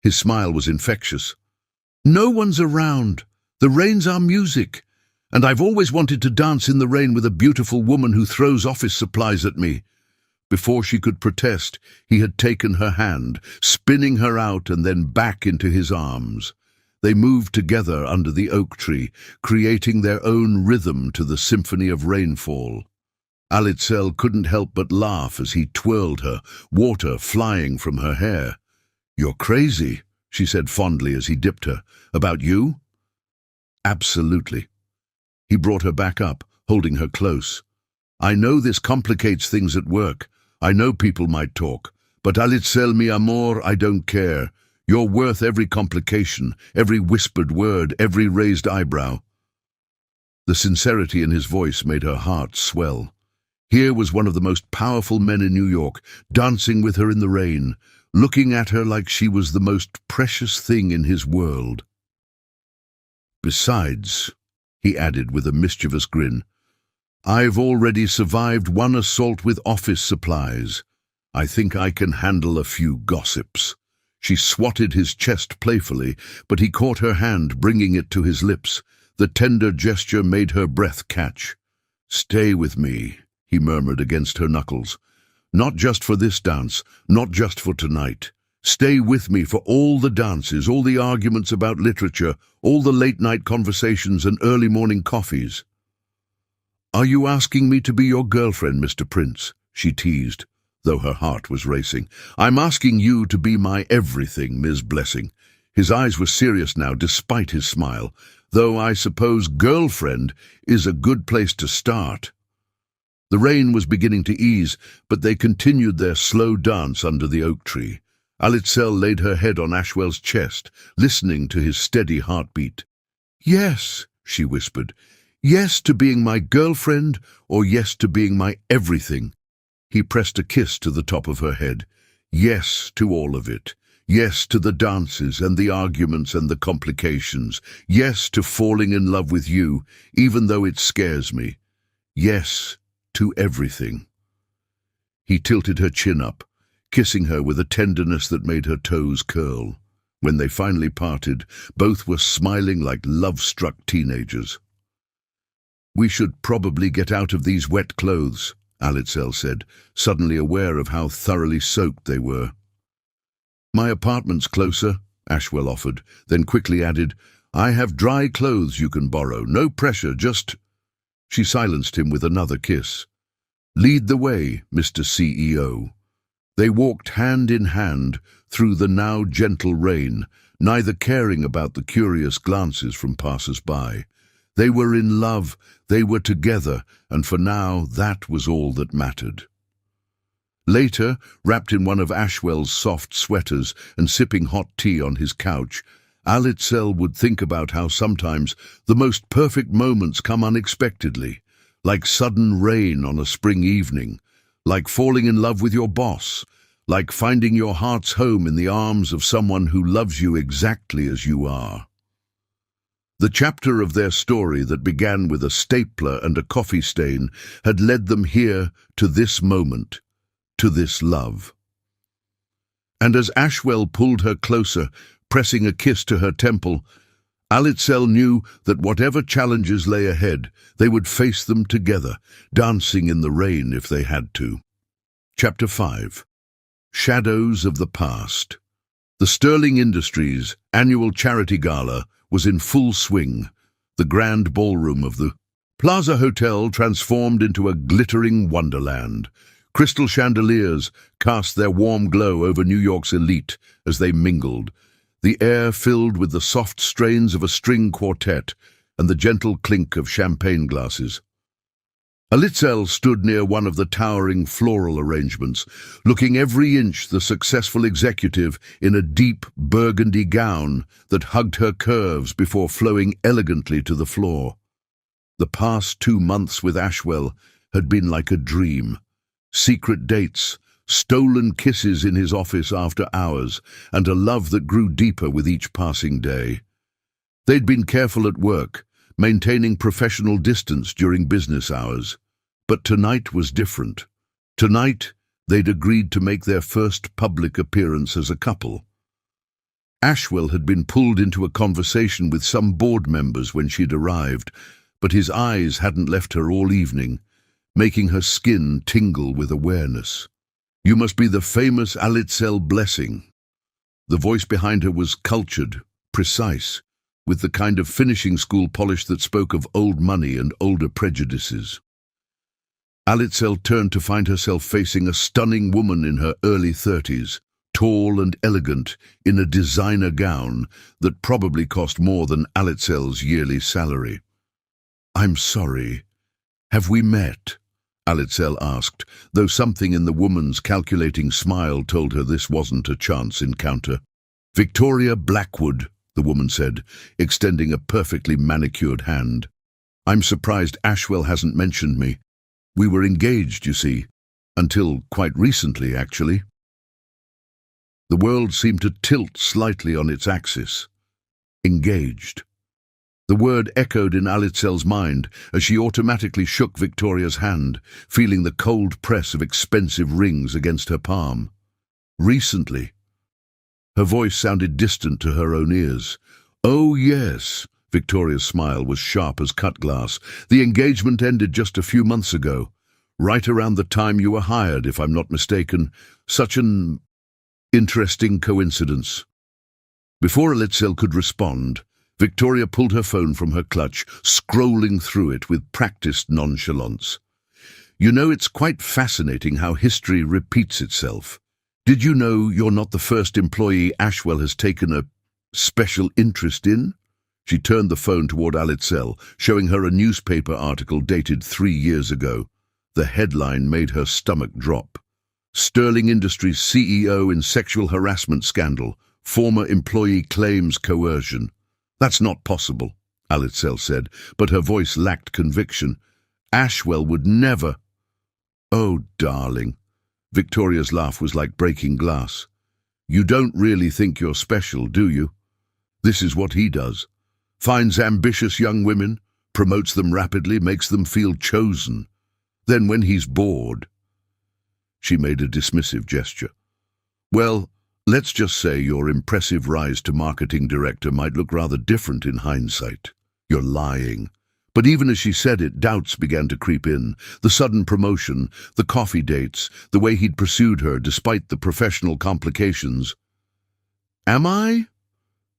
A: His smile was infectious. "No one's around. The rain's our music. And I've always wanted to dance in the rain with a beautiful woman who throws office supplies at me." Before she could protest, he had taken her hand, spinning her out and then back into his arms. They moved together under the oak tree, creating their own rhythm to the symphony of rainfall. Alitzel couldn't help but laugh as he twirled her, water flying from her hair. "You're crazy," she said fondly as he dipped her. "About you?" "Absolutely." He brought her back up, holding her close. "I know this complicates things at work. I know people might talk. But Alitzel, mi amor, I don't care. You're worth every complication, every whispered word, every raised eyebrow." The sincerity in his voice made her heart swell. Here was one of the most powerful men in New York, dancing with her in the rain, looking at her like she was the most precious thing in his world. "Besides," he added with a mischievous grin, "I've already survived one assault with office supplies. I think I can handle a few gossips." She swatted his chest playfully, but he caught her hand, bringing it to his lips. The tender gesture made her breath catch. "Stay with me," he murmured against her knuckles. "Not just for this dance, not just for tonight. Stay with me for all the dances, all the arguments about literature, all the late-night conversations and early morning coffees." "Are you asking me to be your girlfriend, Mr. Prince?" she teased, though her heart was racing. "I'm asking you to be my everything, Ms. Blessing." His eyes were serious now, despite his smile, though I suppose girlfriend is a good place to start. The rain was beginning to ease, but they continued their slow dance under the oak tree. Alitzel laid her head on Ashwell's chest, listening to his steady heartbeat. "Yes," she whispered. "Yes to being my girlfriend, or yes to being my everything." He pressed a kiss to the top of her head. "Yes to all of it. Yes to the dances and the arguments and the complications. Yes to falling in love with you, even though it scares me. Yes to everything." He tilted her chin up, kissing her with a tenderness that made her toes curl. When they finally parted, both were smiling like love-struck teenagers. "We should probably get out of these wet clothes," Alitzel said, suddenly aware of how thoroughly soaked they were. "My apartment's closer," Ashwell offered, then quickly added, "I have dry clothes you can borrow. No pressure, just—" She silenced him with another kiss. "Lead the way, Mr. CEO." They walked hand in hand through the now gentle rain, neither caring about the curious glances from passers-by. They were in love, they were together, and for now that was all that mattered. Later, wrapped in one of Ashwell's soft sweaters and sipping hot tea on his couch, Alitzel would think about how sometimes the most perfect moments come unexpectedly, like sudden rain on a spring evening, like falling in love with your boss, like finding your heart's home in the arms of someone who loves you exactly as you are. The chapter of their story that began with a stapler and a coffee stain had led them here to this moment, to this love. And as Ashwell pulled her closer, pressing a kiss to her temple, Alitzel knew that whatever challenges lay ahead, they would face them together, dancing in the rain if they had to. Chapter 5. Shadows of the Past. The Sterling Industries annual charity gala was in full swing, the grand ballroom of the Plaza Hotel transformed into a glittering wonderland. Crystal chandeliers cast their warm glow over New York's elite as they mingled, the air filled with the soft strains of a string quartet and the gentle clink of champagne glasses. Alitzel stood near one of the towering floral arrangements, looking every inch the successful executive in a deep burgundy gown that hugged her curves before flowing elegantly to the floor. The past 2 months with Ashwell had been like a dream. Secret dates, stolen kisses in his office after hours, and a love that grew deeper with each passing day. They'd been careful at work, maintaining professional distance during business hours. But tonight was different. Tonight, they'd agreed to make their first public appearance as a couple. Ashwell had been pulled into a conversation with some board members when she'd arrived, but his eyes hadn't left her all evening, making her skin tingle with awareness. "You must be the famous Alitzel Blessing." The voice behind her was cultured, precise, with the kind of finishing school polish that spoke of old money and older prejudices. Alitzel turned to find herself facing a stunning woman in her early 30s, tall and elegant, in a designer gown that probably cost more than Alitzel's yearly salary. "I'm sorry. Have we met?" Alitzel asked, though something in the woman's calculating smile told her this wasn't a chance encounter. "Victoria Blackwood," the woman said, extending a perfectly manicured hand. "I'm surprised Ashwell hasn't mentioned me. We were engaged, you see, until quite recently, actually." The world seemed to tilt slightly on its axis. Engaged. The word echoed in Alitzel's mind as she automatically shook Victoria's hand, feeling the cold press of expensive rings against her palm. Recently. Her voice sounded distant to her own ears. "Oh, yes." Victoria's smile was sharp as cut glass. "The engagement ended just a few months ago. Right around the time you were hired, if I'm not mistaken. Such an interesting coincidence." Before Alitzel could respond, Victoria pulled her phone from her clutch, scrolling through it with practiced nonchalance. "You know, it's quite fascinating how history repeats itself. Did you know you're not the first employee Ashwell has taken a special interest in?" She turned the phone toward Alitzel, showing her a newspaper article dated 3 years ago. The headline made her stomach drop. "Sterling Industries CEO in sexual harassment scandal. Former employee claims coercion." "That's not possible," Alitzel said, but her voice lacked conviction. "Ashwell would never—" "Oh, darling." Victoria's laugh was like breaking glass. "You don't really think you're special, do you? This is what he does. Finds ambitious young women, promotes them rapidly, makes them feel chosen. Then when he's bored—" She made a dismissive gesture. "Well, let's just say your impressive rise to marketing director might look rather different in hindsight. You're lying." But even as she said it, doubts began to creep in. The sudden promotion, the coffee dates, the way he'd pursued her despite the professional complications. "Am I?"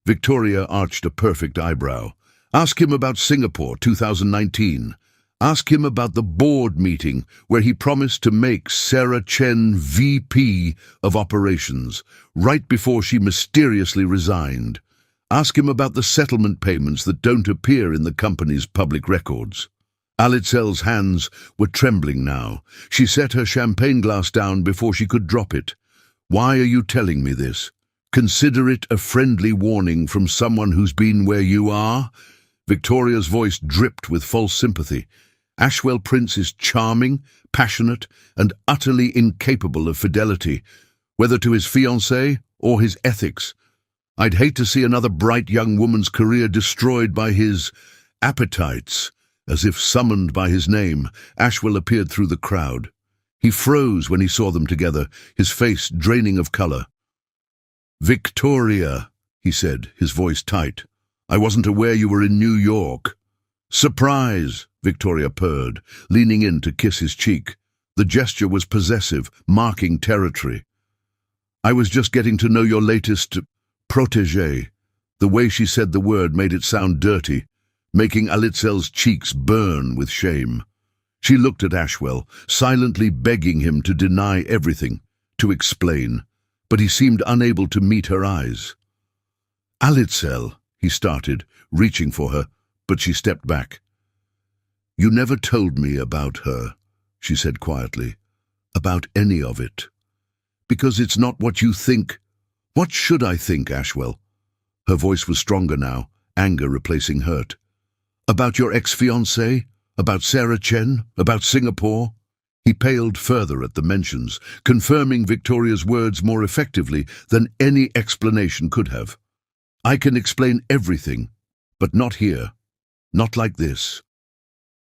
A: Victoria arched a perfect eyebrow. "Ask him about Singapore, 2019. Ask him about the board meeting where he promised to make Sarah Chen VP of Operations, right before she mysteriously resigned. Ask him about the settlement payments that don't appear in the company's public records. Alitzel's hands were trembling now. She set her champagne glass down before she could drop it. Why are you telling me this? Consider it a friendly warning from someone who's been where you are? Victoria's voice dripped with false sympathy. Ashwell Prince is charming, passionate, and utterly incapable of fidelity, whether to his fiancée or his ethics. I'd hate to see another bright young woman's career destroyed by his appetites. As if summoned by his name, Ashwell appeared through the crowd. He froze when he saw them together, his face draining of color. "Victoria," he said, his voice tight. "I wasn't aware you were in New York." "Surprise," Victoria purred, leaning in to kiss his cheek. The gesture was possessive, marking territory. "I was just getting to know your latest protégé." The way she said the word made it sound dirty, making Alitzel's cheeks burn with shame. She looked at Ashwell, silently begging him to deny everything, to explain, but he seemed unable to meet her eyes. "Alitzel," he started, reaching for her, but she stepped back. "You never told me about her," she said quietly, "about any of it. Because it's not what you think." "What should I think, Ashwell?" Her voice was stronger now, anger replacing hurt. "About your ex-fiancée? About Sarah Chen? About Singapore?" He paled further at the mentions, confirming Victoria's words more effectively than any explanation could have. "I can explain everything, but not here. Not like this."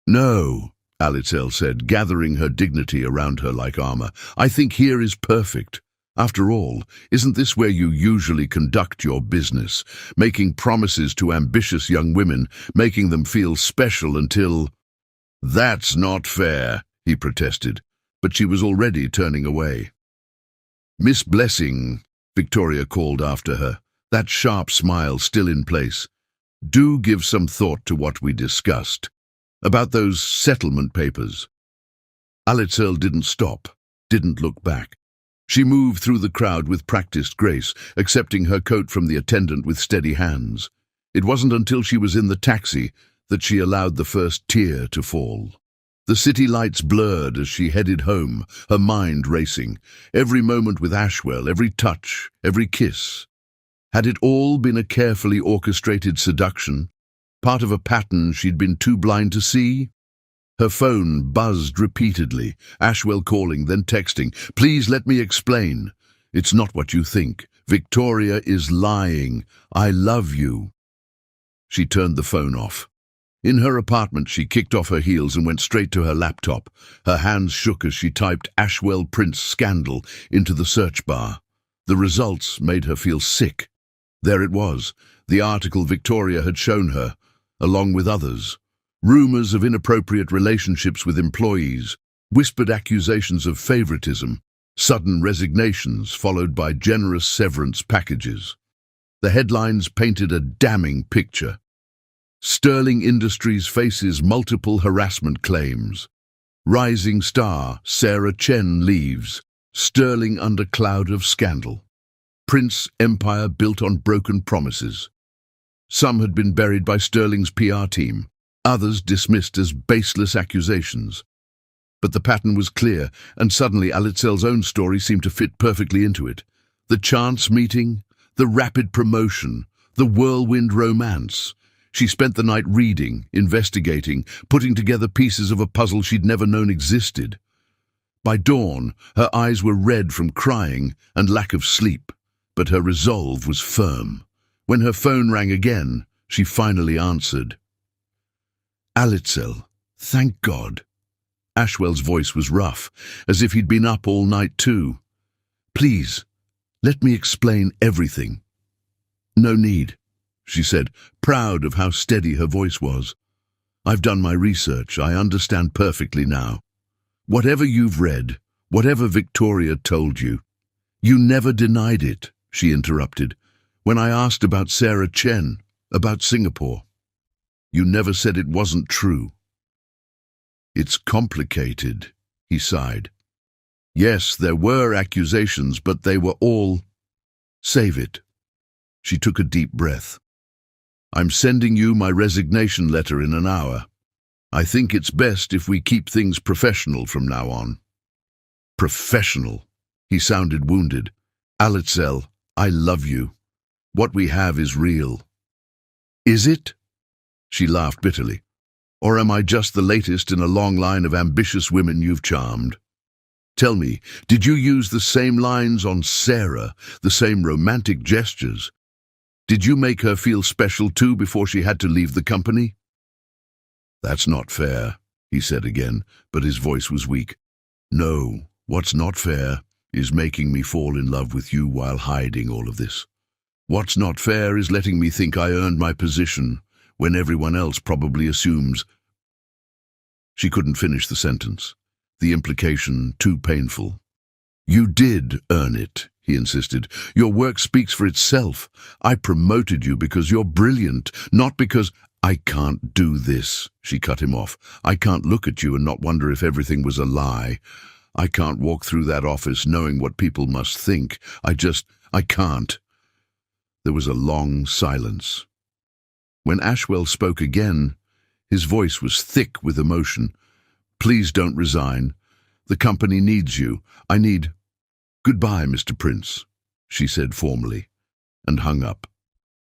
A: "No," Alitzel said, gathering her dignity around her like armor. "I think here is perfect. After all, isn't this where you usually conduct your business, making promises to ambitious young women, making them feel special until—" "That's not fair," he protested, but she was already turning away. "Miss Blessing," Victoria called after her, that sharp smile still in place, "do give some thought to what we discussed. About those settlement papers." Alitzel didn't stop, didn't look back. She moved through the crowd with practiced grace, accepting her coat from the attendant with steady hands. It wasn't until she was in the taxi that she allowed the first tear to fall. The city lights blurred as she headed home, her mind racing. Every moment with Ashwell, every touch, every kiss. Had it all been a carefully orchestrated seduction, part of a pattern she'd been too blind to see? Her phone buzzed repeatedly, Ashwell calling, then texting, "Please let me explain. It's not what you think. Victoria is lying. I love you." She turned the phone off. In her apartment, she kicked off her heels and went straight to her laptop. Her hands shook as she typed Ashwell Prince scandal into the search bar. The results made her feel sick. There it was, the article Victoria had shown her, along with others. Rumors of inappropriate relationships with employees, whispered accusations of favoritism, sudden resignations followed by generous severance packages. The headlines painted a damning picture. Sterling Industries faces multiple harassment claims. Rising star Sarah Chen leaves. Sterling under cloud of scandal. Prince empire built on broken promises. Some had been buried by Sterling's PR team, others dismissed as baseless accusations. But the pattern was clear, and suddenly Alitzel's own story seemed to fit perfectly into it. The chance meeting, the rapid promotion, the whirlwind romance. She spent the night reading, investigating, putting together pieces of a puzzle she'd never known existed. By dawn, her eyes were red from crying and lack of sleep, but her resolve was firm. When her phone rang again, she finally answered. "Alitzel, thank God." Ashwell's voice was rough, as if he'd been up all night too. "Please, let me explain everything." "No need," she said, proud of how steady her voice was. "I've done my research. I understand perfectly now. Whatever you've read, whatever Victoria told you." "You never denied it," she interrupted. "When I asked about Sarah Chen, about Singapore, you never said it wasn't true." It's complicated, he sighed. Yes, there were accusations, but they were all... Save it. She took a deep breath. I'm sending you my resignation letter in an hour. I think it's best if we keep things professional from now on. Professional? He sounded wounded. Alitzel, I love you. What we have is real. Is it? She laughed bitterly. Or am I just the latest in a long line of ambitious women you've charmed? Tell me, did you use the same lines on Sarah, the same romantic gestures? Did you make her feel special too before she had to leave the company? That's not fair, he said again, but his voice was weak. No, what's not fair is making me fall in love with you while hiding all of this. What's not fair is letting me think I earned my position when everyone else probably assumes. She couldn't finish the sentence, the implication too painful. You did earn it, he insisted. Your work speaks for itself. I promoted you because you're brilliant, not because... I can't do this, she cut him off. I can't look at you and not wonder if everything was a lie. I can't walk through that office knowing what people must think. I can't. There was a long silence. When Ashwell spoke again, his voice was thick with emotion. Please don't resign. The company needs you. I need... Goodbye, Mr. Prince, she said formally, and hung up.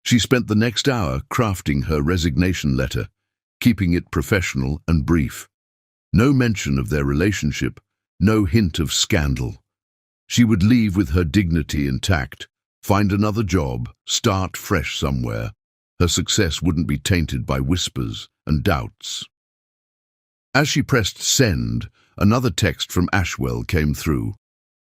A: She spent the next hour crafting her resignation letter, keeping it professional and brief. No mention of their relationship, no hint of scandal. She would leave with her dignity intact, find another job, start fresh somewhere. Her success wouldn't be tainted by whispers and doubts. As she pressed send, another text from Ashwell came through.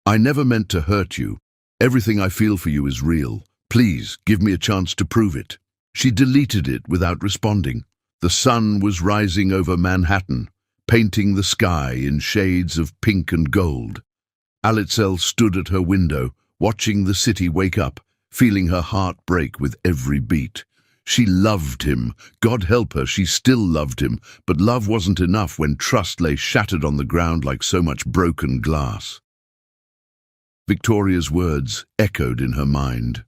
A: I never meant to hurt you. Everything I feel for you is real. Please, give me a chance to prove it. She deleted it without responding. The sun was rising over Manhattan, painting the sky in shades of pink and gold. Alitzel stood at her window, watching the city wake up, feeling her heart break with every beat. She loved him. God help her, she still loved him, but love wasn't enough when trust lay shattered on the ground like so much broken glass. Victoria's words echoed in her mind.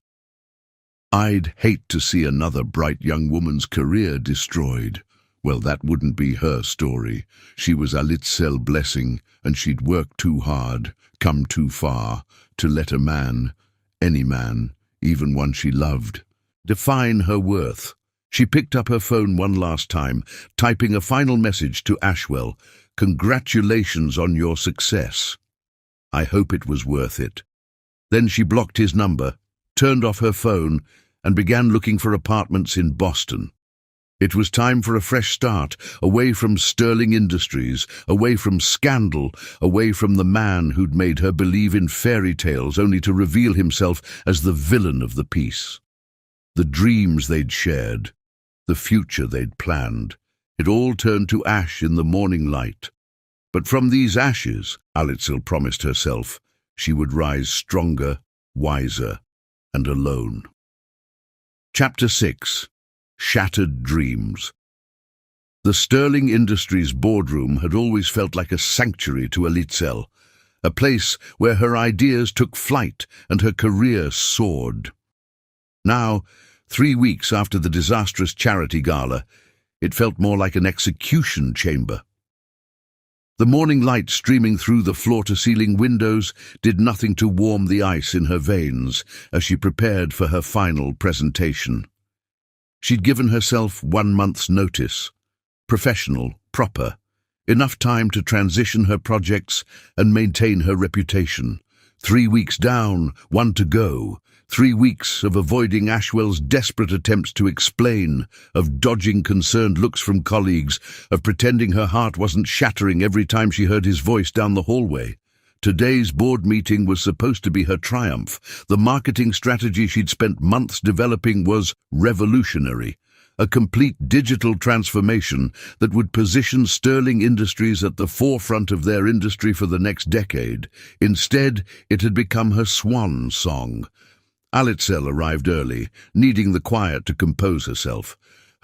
A: I'd hate to see another bright young woman's career destroyed. Well, that wouldn't be her story. She was Alitzel Blessing, and she'd worked too hard, come too far, to let a man, any man, even one she loved, define her worth. She picked up her phone one last time, typing a final message to Ashwell. Congratulations on your success. I hope it was worth it. Then she blocked his number, turned off her phone, and began looking for apartments in Boston. It was time for a fresh start, away from Sterling Industries, away from scandal, away from the man who'd made her believe in fairy tales only to reveal himself as the villain of the piece. The dreams they'd shared, the future they'd planned, it all turned to ash in the morning light. But from these ashes, Alitzel promised herself, she would rise stronger, wiser, and alone. Chapter 6. Shattered Dreams. The Sterling Industries boardroom had always felt like a sanctuary to Alitzel, a place where her ideas took flight and her career soared. Now, 3 weeks after the disastrous charity gala, it felt more like an execution chamber. The morning light streaming through the floor-to-ceiling windows did nothing to warm the ice in her veins as she prepared for her final presentation. She'd given herself 1 month's notice, professional, proper, enough time to transition her projects and maintain her reputation. 3 weeks down, 1 to go. 3 weeks of avoiding Ashwell's desperate attempts to explain, of dodging concerned looks from colleagues, of pretending her heart wasn't shattering every time she heard his voice down the hallway. Today's board meeting was supposed to be her triumph. The marketing strategy she'd spent months developing was revolutionary, a complete digital transformation that would position Sterling Industries at the forefront of their industry for the next decade. Instead, it had become her swan song. Alitzel arrived early, needing the quiet to compose herself.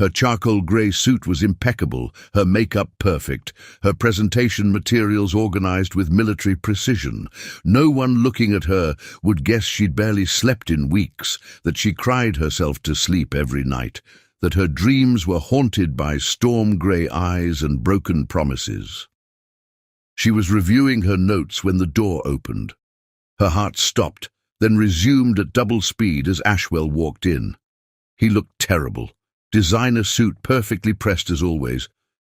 A: Her charcoal grey suit was impeccable, her makeup perfect, her presentation materials organized with military precision. No one looking at her would guess she'd barely slept in weeks, that she cried herself to sleep every night, that her dreams were haunted by storm-grey eyes and broken promises. She was reviewing her notes when the door opened. Her heart stopped, then resumed at double speed as Ashwell walked in. He looked terrible. Designer suit perfectly pressed as always,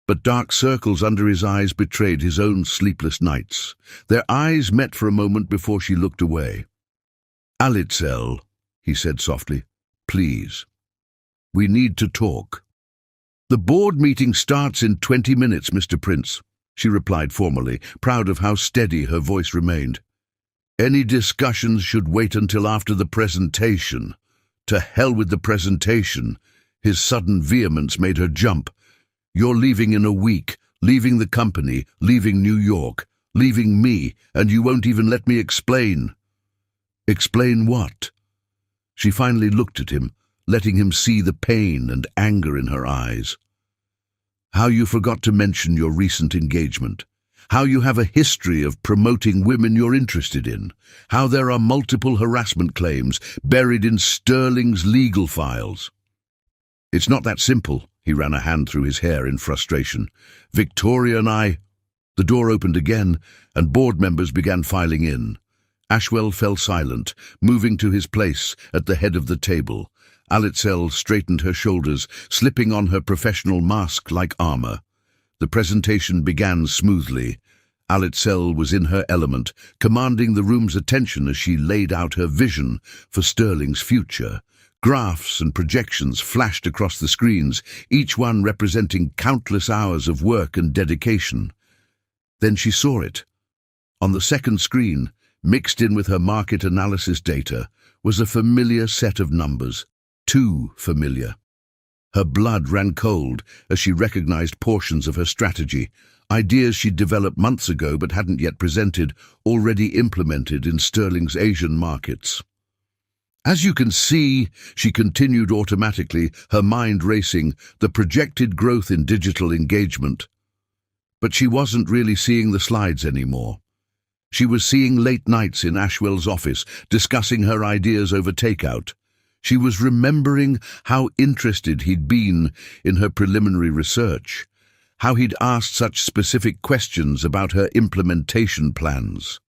A: but dark circles under his eyes betrayed his own sleepless nights. Their eyes met for a moment before she looked away. "Alitzel," he said softly, "please. We need to talk." "The board meeting starts in 20 minutes, Mr. Prince," she replied formally, proud of how steady her voice remained. "Any discussions should wait until after the presentation." "To hell with the presentation." His sudden vehemence made her jump. "You're leaving in a week, leaving the company, leaving New York, leaving me, and you won't even let me explain." "Explain what?" She finally looked at him, letting him see the pain and anger in her eyes. "How you forgot to mention your recent engagement. How you have a history of promoting women you're interested in. How there are multiple harassment claims buried in Sterling's legal files." "It's not that simple," he ran a hand through his hair in frustration. "Victoria and I—" The door opened again, and board members began filing in. Ashwell fell silent, moving to his place at the head of the table. Alitzel straightened her shoulders, slipping on her professional mask-like armor. The presentation began smoothly. Alitzel was in her element, commanding the room's attention as she laid out her vision for Sterling's future. Graphs and projections flashed across the screens, each one representing countless hours of work and dedication. Then she saw it. On the second screen, mixed in with her market analysis data, was a familiar set of numbers. Too familiar. Her blood ran cold as she recognized portions of her strategy, ideas she'd developed months ago but hadn't yet presented, already implemented in Sterling's Asian markets. "As you can see," she continued automatically, her mind racing, "the projected growth in digital engagement." But she wasn't really seeing the slides anymore. She was seeing late nights in Ashwell's office, discussing her ideas over takeout. She was remembering how interested he'd been in her preliminary research, how he'd asked such specific questions about her implementation plans.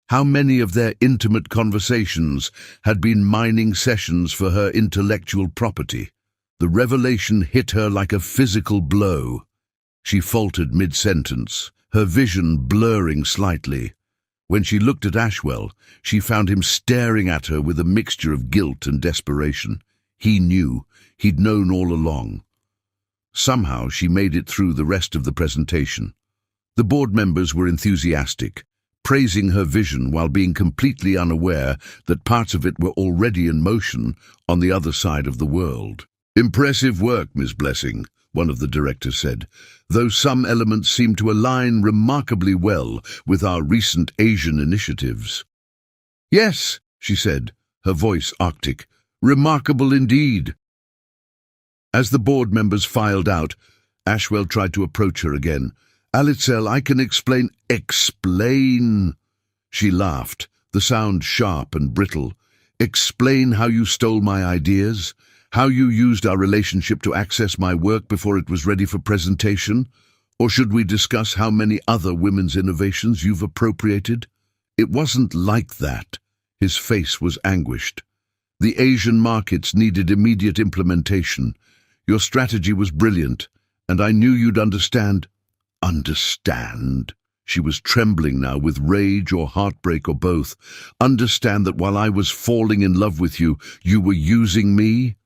A: How many of their intimate conversations had been mining sessions for her intellectual property. The revelation hit her like a physical blow. She faltered mid-sentence, her vision blurring slightly. When she looked at Ashwell, she found him staring at her with a mixture of guilt and desperation. He knew, he'd known all along. Somehow she made it through the rest of the presentation. The board members were enthusiastic, praising her vision while being completely unaware that parts of it were already in motion on the other side of the world. "Impressive work, Miss Blessing," one of the directors said, "though some elements seem to align remarkably well with our recent Asian initiatives." "Yes," she said, her voice arctic, "remarkable indeed." As the board members filed out, Ashwell tried to approach her again. "Alitzel, I can explain—" "Explain!" She laughed, the sound sharp and brittle. "Explain how you stole my ideas, how you used our relationship to access my work before it was ready for presentation? Or should we discuss how many other women's innovations you've appropriated?" "It wasn't like that." His face was anguished. "The Asian markets needed immediate implementation. Your strategy was brilliant, and I knew you'd understand." "Understand?" She was trembling now with rage or heartbreak or both. "Understand that while I was falling in love with you, you were using me?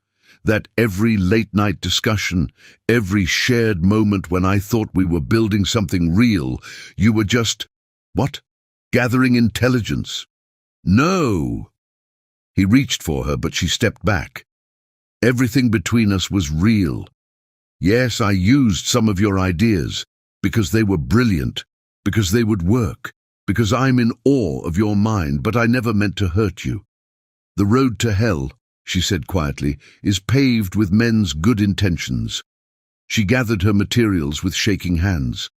A: That every late-night discussion, every shared moment when I thought we were building something real, you were just—" "What?" "Gathering intelligence." "No!" He reached for her, but she stepped back. "Everything between us was real. Yes, I used some of your ideas, because they were brilliant, because they would work, because I'm in awe of your mind, but I never meant to hurt you. The road to hell," she said quietly, is paved with men's good intentions. She gathered her materials with shaking hands.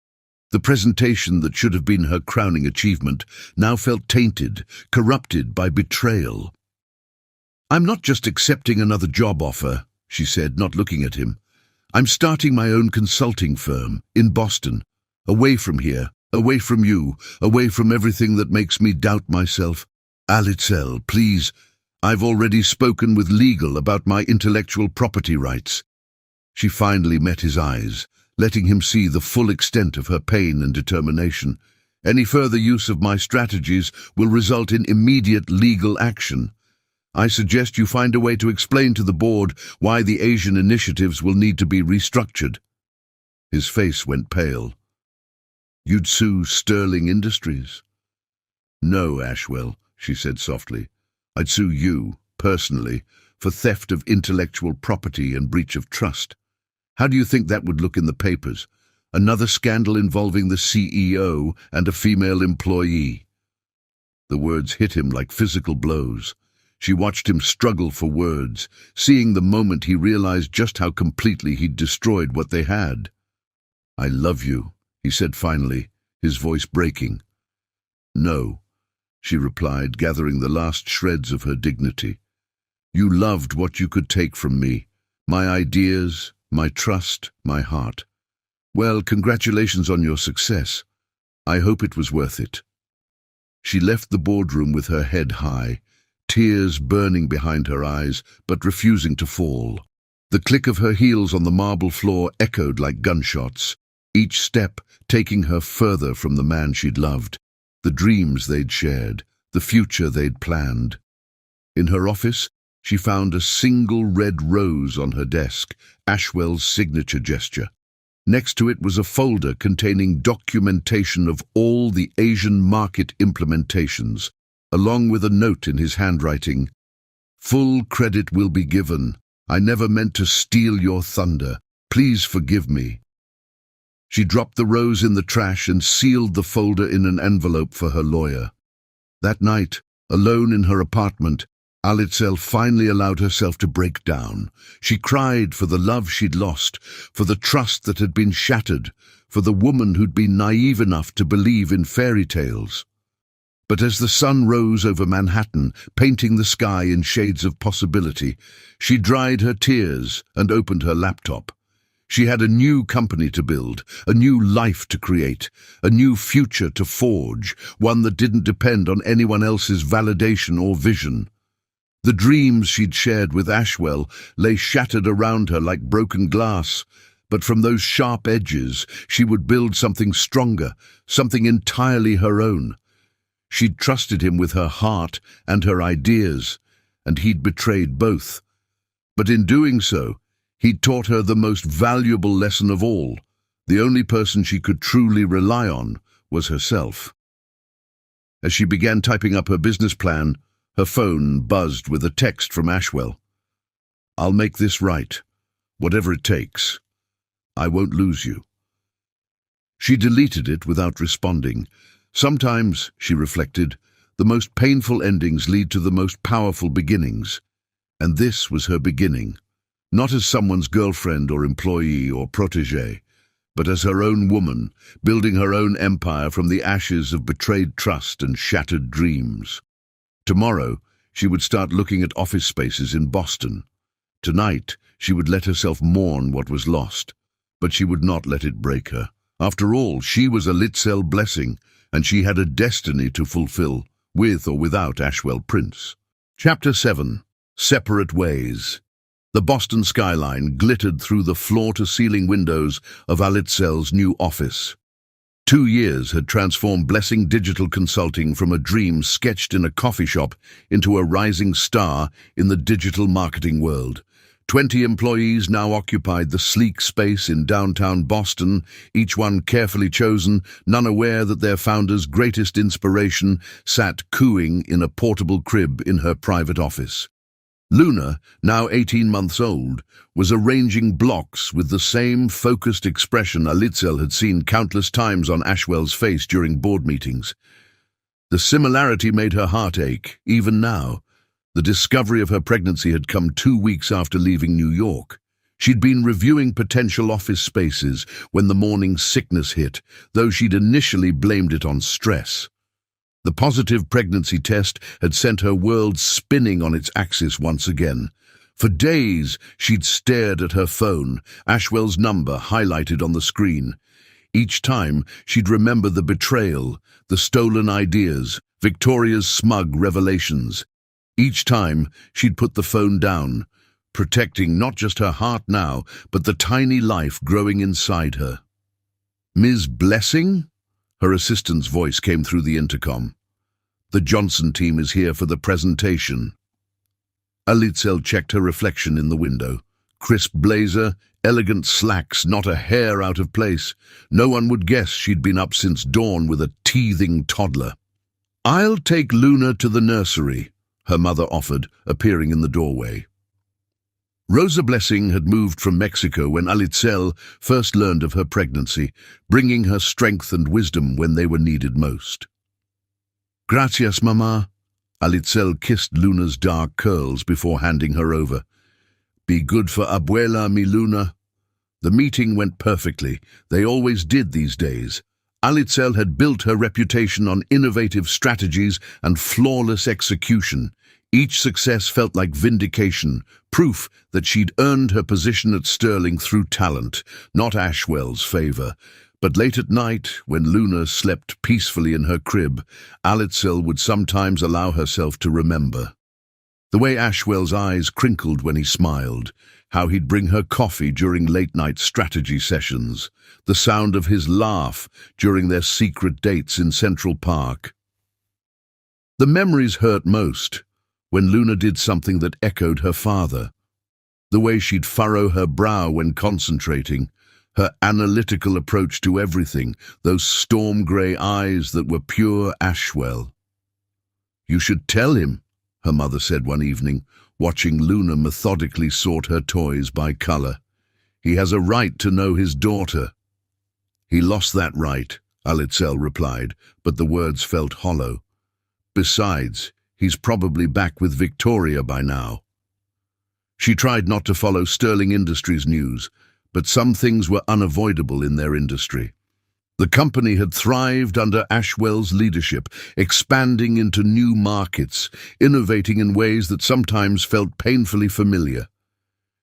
A: The presentation that should have been her crowning achievement now felt tainted, corrupted by betrayal. "I'm not just accepting another job offer," she said, not looking at him. "I'm starting my own consulting firm in Boston, away from here, away from you, away from everything that makes me doubt myself. Alitzel, please, I've already spoken with legal about my intellectual property rights." She finally met his eyes, letting him see the full extent of her pain and determination. "Any further use of my strategies will result in immediate legal action. I suggest you find a way to explain to the board why the Asian initiatives will need to be restructured." His face went pale. "You'd sue Sterling Industries?" "No, Ashwell," she said softly. "I'd sue you, personally, for theft of intellectual property and breach of trust. How do you think that would look in the papers? Another scandal involving the CEO and a female employee." The words hit him like physical blows. She watched him struggle for words, seeing the moment he realized just how completely he'd destroyed what they had. "I love you," he said finally, his voice breaking. "No," she replied, gathering the last shreds of her dignity. "You loved what you could take from me, my ideas, my trust, my heart. Well, congratulations on your success. I hope it was worth it." She left the boardroom with her head high, tears burning behind her eyes, but refusing to fall. The click of her heels on the marble floor echoed like gunshots, each step taking her further from the man she'd loved, the dreams they'd shared, the future they'd planned. In her office, she found a single red rose on her desk, Ashwell's signature gesture. Next to it was a folder containing documentation of all the Asian market implementations, along with a note in his handwriting. "Full credit will be given. I never meant to steal your thunder. Please forgive me." She dropped the rose in the trash and sealed the folder in an envelope for her lawyer. That night, alone in her apartment, Alitzel finally allowed herself to break down. She cried for the love she'd lost, for the trust that had been shattered, for the woman who'd been naive enough to believe in fairy tales. But as the sun rose over Manhattan, painting the sky in shades of possibility, she dried her tears and opened her laptop. She had a new company to build, a new life to create, a new future to forge, one that didn't depend on anyone else's validation or vision. The dreams she'd shared with Ashwell lay shattered around her like broken glass, but from those sharp edges she would build something stronger, something entirely her own. She'd trusted him with her heart and her ideas, and he'd betrayed both. But in doing so, he'd taught her the most valuable lesson of all. The only person she could truly rely on was herself. As she began typing up her business plan, her phone buzzed with a text from Ashwell. "I'll make this right, whatever it takes. I won't lose you." She deleted it without responding. Sometimes, she reflected, the most painful endings lead to the most powerful beginnings. And this was her beginning, not as someone's girlfriend or employee or protégé, but as her own woman, building her own empire from the ashes of betrayed trust and shattered dreams. Tomorrow, she would start looking at office spaces in Boston. Tonight, she would let herself mourn what was lost, but she would not let it break her. After all, she was a Litzel blessing, and she had a destiny to fulfill, with or without Ashwell Prince. Chapter 7. Separate Ways. The Boston skyline glittered through the floor-to-ceiling windows of Alitzel's new office. 2 years had transformed Blessing Digital Consulting from a dream sketched in a coffee shop into a rising star in the digital marketing world. 20 employees now occupied the sleek space in downtown Boston, each one carefully chosen, none aware that their founder's greatest inspiration sat cooing in a portable crib in her private office. Luna, now 18 months old, was arranging blocks with the same focused expression Alitzel had seen countless times on Ashwell's face during board meetings. The similarity made her heart ache, even now. The discovery of her pregnancy had come 2 weeks after leaving New York. She'd been reviewing potential office spaces when the morning sickness hit, though she'd initially blamed it on stress. The positive pregnancy test had sent her world spinning on its axis once again. For days, she'd stared at her phone, Ashwell's number highlighted on the screen. Each time, she'd remember the betrayal, the stolen ideas, Victoria's smug revelations. Each time, she'd put the phone down, protecting not just her heart now, but the tiny life growing inside her. "Ms. Blessing?" Her assistant's voice came through the intercom. "The Johnson team is here for the presentation." Alitzel checked her reflection in the window. Crisp blazer, elegant slacks, not a hair out of place. No one would guess she'd been up since dawn with a teething toddler. "I'll take Luna to the nursery," her mother offered, appearing in the doorway. Rosa Blessing had moved from Mexico when Alitzel first learned of her pregnancy, bringing her strength and wisdom when they were needed most. "Gracias, Mama." Alitzel kissed Luna's dark curls before handing her over. "Be good for Abuela, mi Luna." The meeting went perfectly. They always did these days. Alitzel had built her reputation on innovative strategies and flawless execution. Each success felt like vindication, proof that she'd earned her position at Sterling through talent, not Ashwell's favor. But late at night, when Luna slept peacefully in her crib, Alitzel would sometimes allow herself to remember. The way Ashwell's eyes crinkled when he smiled, how he'd bring her coffee during late-night strategy sessions, the sound of his laugh during their secret dates in Central Park. The memories hurt most when Luna did something that echoed her father. The way she'd furrow her brow when concentrating, her analytical approach to everything, those storm-grey eyes that were pure Ashwell. "You should tell him," her mother said one evening, watching Luna methodically sort her toys by color. "He has a right to know his daughter." "He lost that right," Alitzel replied, but the words felt hollow. "Besides, he's probably back with Victoria by now." She tried not to follow Sterling Industries news, but some things were unavoidable in their industry. The company had thrived under Ashwell's leadership, expanding into new markets, innovating in ways that sometimes felt painfully familiar.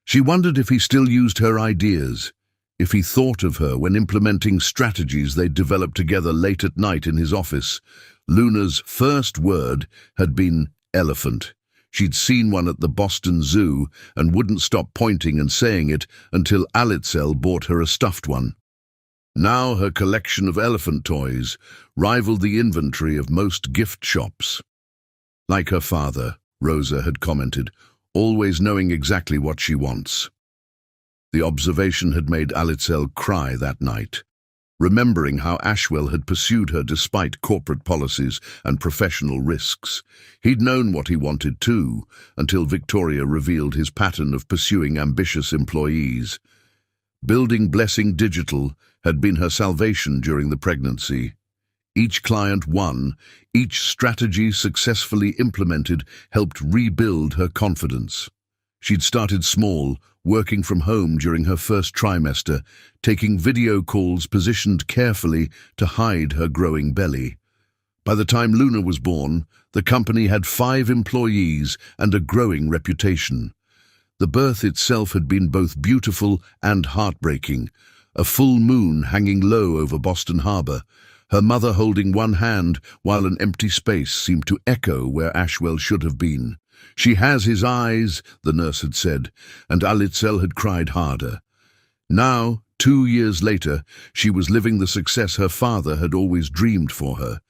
A: She wondered if he still used her ideas, if he thought of her when implementing strategies they'd developed together late at night in his office. Luna's first word had been elephant. She'd seen one at the Boston Zoo and wouldn't stop pointing and saying it until Alitzel bought her a stuffed one. Now her collection of elephant toys rivaled the inventory of most gift shops. Like her father, Rosa had commented, always knowing exactly what she wants. The observation had made Alitzel cry that night, remembering how Ashwell had pursued her despite corporate policies and professional risks. He'd known what he wanted too, until Victoria revealed his pattern of pursuing ambitious employees. Building Blessing Digital had been her salvation during the pregnancy. Each client won, each strategy successfully implemented helped rebuild her confidence. She'd started small, working from home during her first trimester, taking video calls positioned carefully to hide her growing belly. By the time Luna was born, the company had 5 employees and a growing reputation. The birth itself had been both beautiful and heartbreaking, a full moon hanging low over Boston Harbor, her mother holding one hand while an empty space seemed to echo where Ashwell should have been. "She has his eyes," the nurse had said, and Alitzel had cried harder. Now, 2 years later, she was living the success her father had always dreamed for her.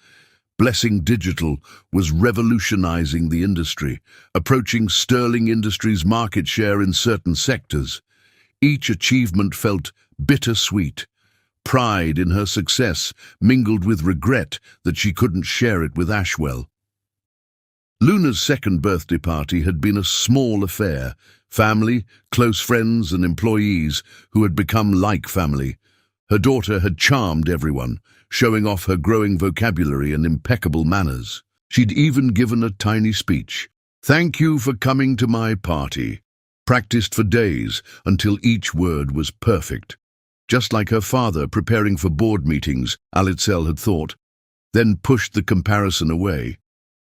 A: Blessing Digital was revolutionizing the industry, approaching Sterling Industries' market share in certain sectors. Each achievement felt bittersweet. Pride in her success mingled with regret that she couldn't share it with Ashwell. Luna's second birthday party had been a small affair. Family, close friends and employees who had become like family. Her daughter had charmed everyone, showing off her growing vocabulary and impeccable manners. She'd even given a tiny speech, Thank you for coming to my party. Practiced for days until each word was perfect. Just like her father preparing for board meetings, Alitzel had thought, then pushed the comparison away.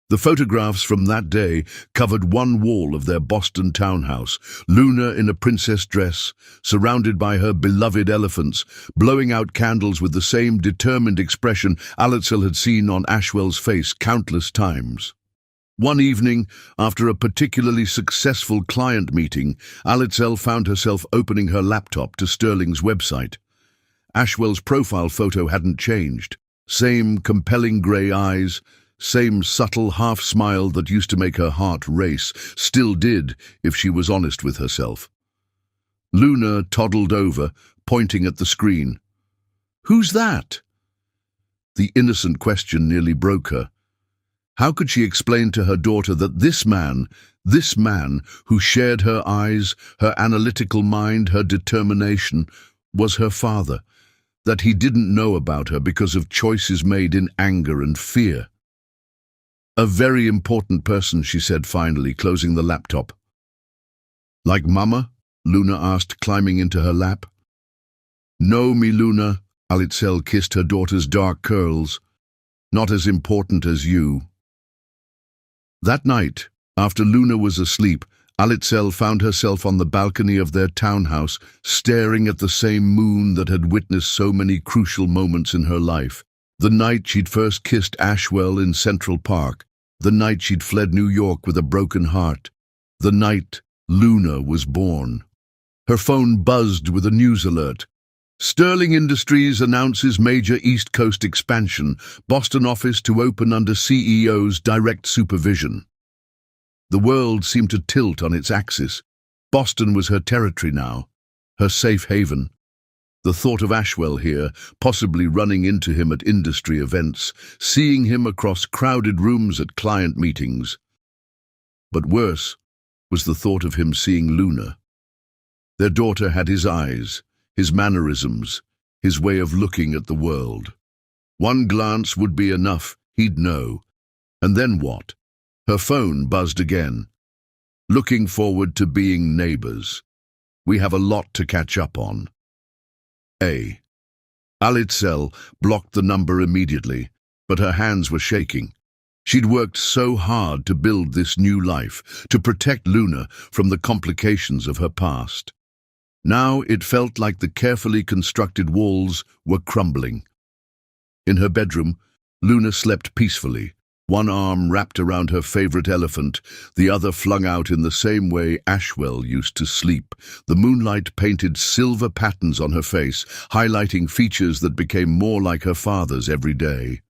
A: The photographs from that day covered one wall of their Boston townhouse, Luna in a princess dress, surrounded by her beloved elephants, blowing out candles with the same determined expression Alitzel had seen on Ashwell's face countless times. One evening, after a particularly successful client meeting, Alitzel found herself opening her laptop to Sterling's website. Ashwell's profile photo hadn't changed. Same compelling grey eyes, same subtle half-smile that used to make her heart race, still did if she was honest with herself. Luna toddled over, pointing at the screen. "Who's that?" The innocent question nearly broke her. How could she explain to her daughter that this man who shared her eyes, her analytical mind, her determination, was her father, that he didn't know about her because of choices made in anger and fear? "A very important person," she said finally, closing the laptop. "Like Mama?" Luna asked, climbing into her lap. "No, me Luna," Alitzel kissed her daughter's dark curls. "Not as important as you." That night, after Luna was asleep, Alitzel found herself on the balcony of their townhouse, staring at the same moon that had witnessed so many crucial moments in her life. The night she'd first kissed Ashwell in Central Park, the night she'd fled New York with a broken heart, the night Luna was born. Her phone buzzed with a news alert. Sterling Industries announces major East Coast expansion, Boston office to open under CEO's direct supervision. The world seemed to tilt on its axis. Boston was her territory now, her safe haven. The thought of Ashwell here, possibly running into him at industry events, seeing him across crowded rooms at client meetings. But worse was the thought of him seeing Luna. Their daughter had his eyes, his mannerisms, his way of looking at the world. One glance would be enough, he'd know. And then what? Her phone buzzed again. "Looking forward to being neighbors. We have a lot to catch up on." Alitzel blocked the number immediately, but her hands were shaking. She'd worked so hard to build this new life, to protect Luna from the complications of her past. Now it felt like the carefully constructed walls were crumbling. In her bedroom, Luna slept peacefully, one arm wrapped around her favorite elephant, the other flung out in the same way Ashwell used to sleep. The moonlight painted silver patterns on her face, highlighting features that became more like her father's every day.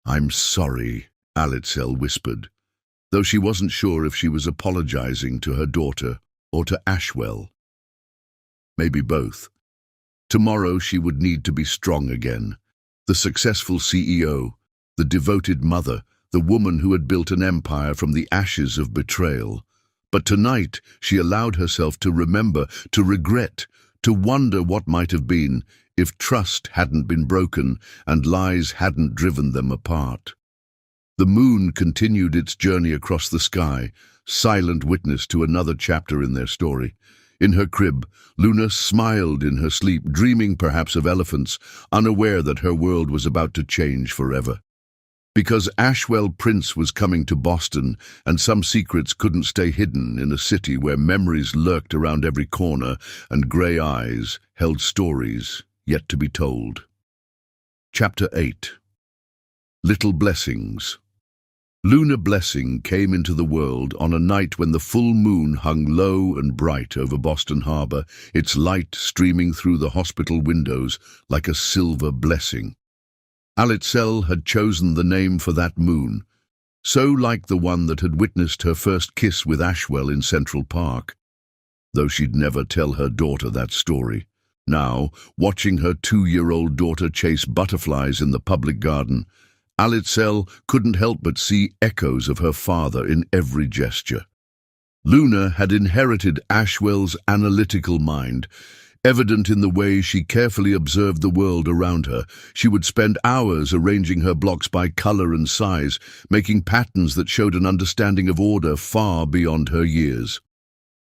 A: "I'm sorry," Alitzel whispered, though she wasn't sure if she was apologizing to her daughter or to Ashwell. Maybe both. Tomorrow she would need to be strong again. The successful CEO, the devoted mother, the woman who had built an empire from the ashes of betrayal. But tonight she allowed herself to remember, to regret, to wonder what might have been if trust hadn't been broken and lies hadn't driven them apart. The moon continued its journey across the sky, silent witness to another chapter in their story. In her crib, Luna smiled in her sleep, dreaming perhaps of elephants, unaware that her world was about to change forever. Because Ashwell Prince was coming to Boston, and some secrets couldn't stay hidden in a city where memories lurked around every corner and grey eyes held stories yet to be told. Chapter 8. Little Blessings. Luna Blessing came into the world on a night when the full moon hung low and bright over Boston Harbor, its light streaming through the hospital windows like a silver blessing. Alitzel had chosen the name for that moon, so like the one that had witnessed her first kiss with Ashwell in Central Park. Though she'd never tell her daughter that story. Now, watching her 2-year-old daughter chase butterflies in the public garden, Alitzel couldn't help but see echoes of her father in every gesture. Luna had inherited Ashwell's analytical mind. evident in the way she carefully observed the world around her. She would spend hours arranging her blocks by color and size, making patterns that showed an understanding of order far beyond her years.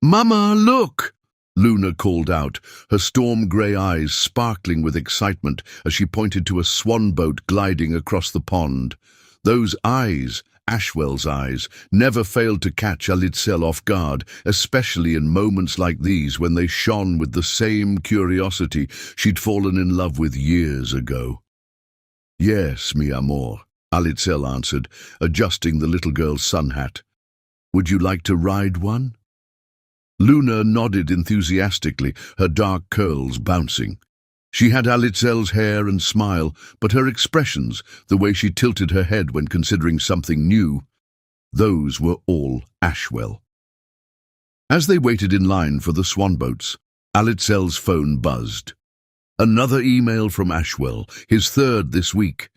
A: "Mama, look!" Luna called out, her storm-grey eyes sparkling with excitement as she pointed to a swan boat gliding across the pond. Those eyes, Ashwell's eyes, never failed to catch Alitzel off guard, especially in moments like these when they shone with the same curiosity she'd fallen in love with years ago. "Yes, mi amor," Alitzel answered, adjusting the little girl's sun hat. "Would you like to ride one?" Luna nodded enthusiastically, her dark curls bouncing. She had Alitzel's hair and smile, but her expressions, the way she tilted her head when considering something new, those were all Ashwell. As they waited in line for the swan boats, Alitzel's phone buzzed. Another email from Ashwell, his third this week.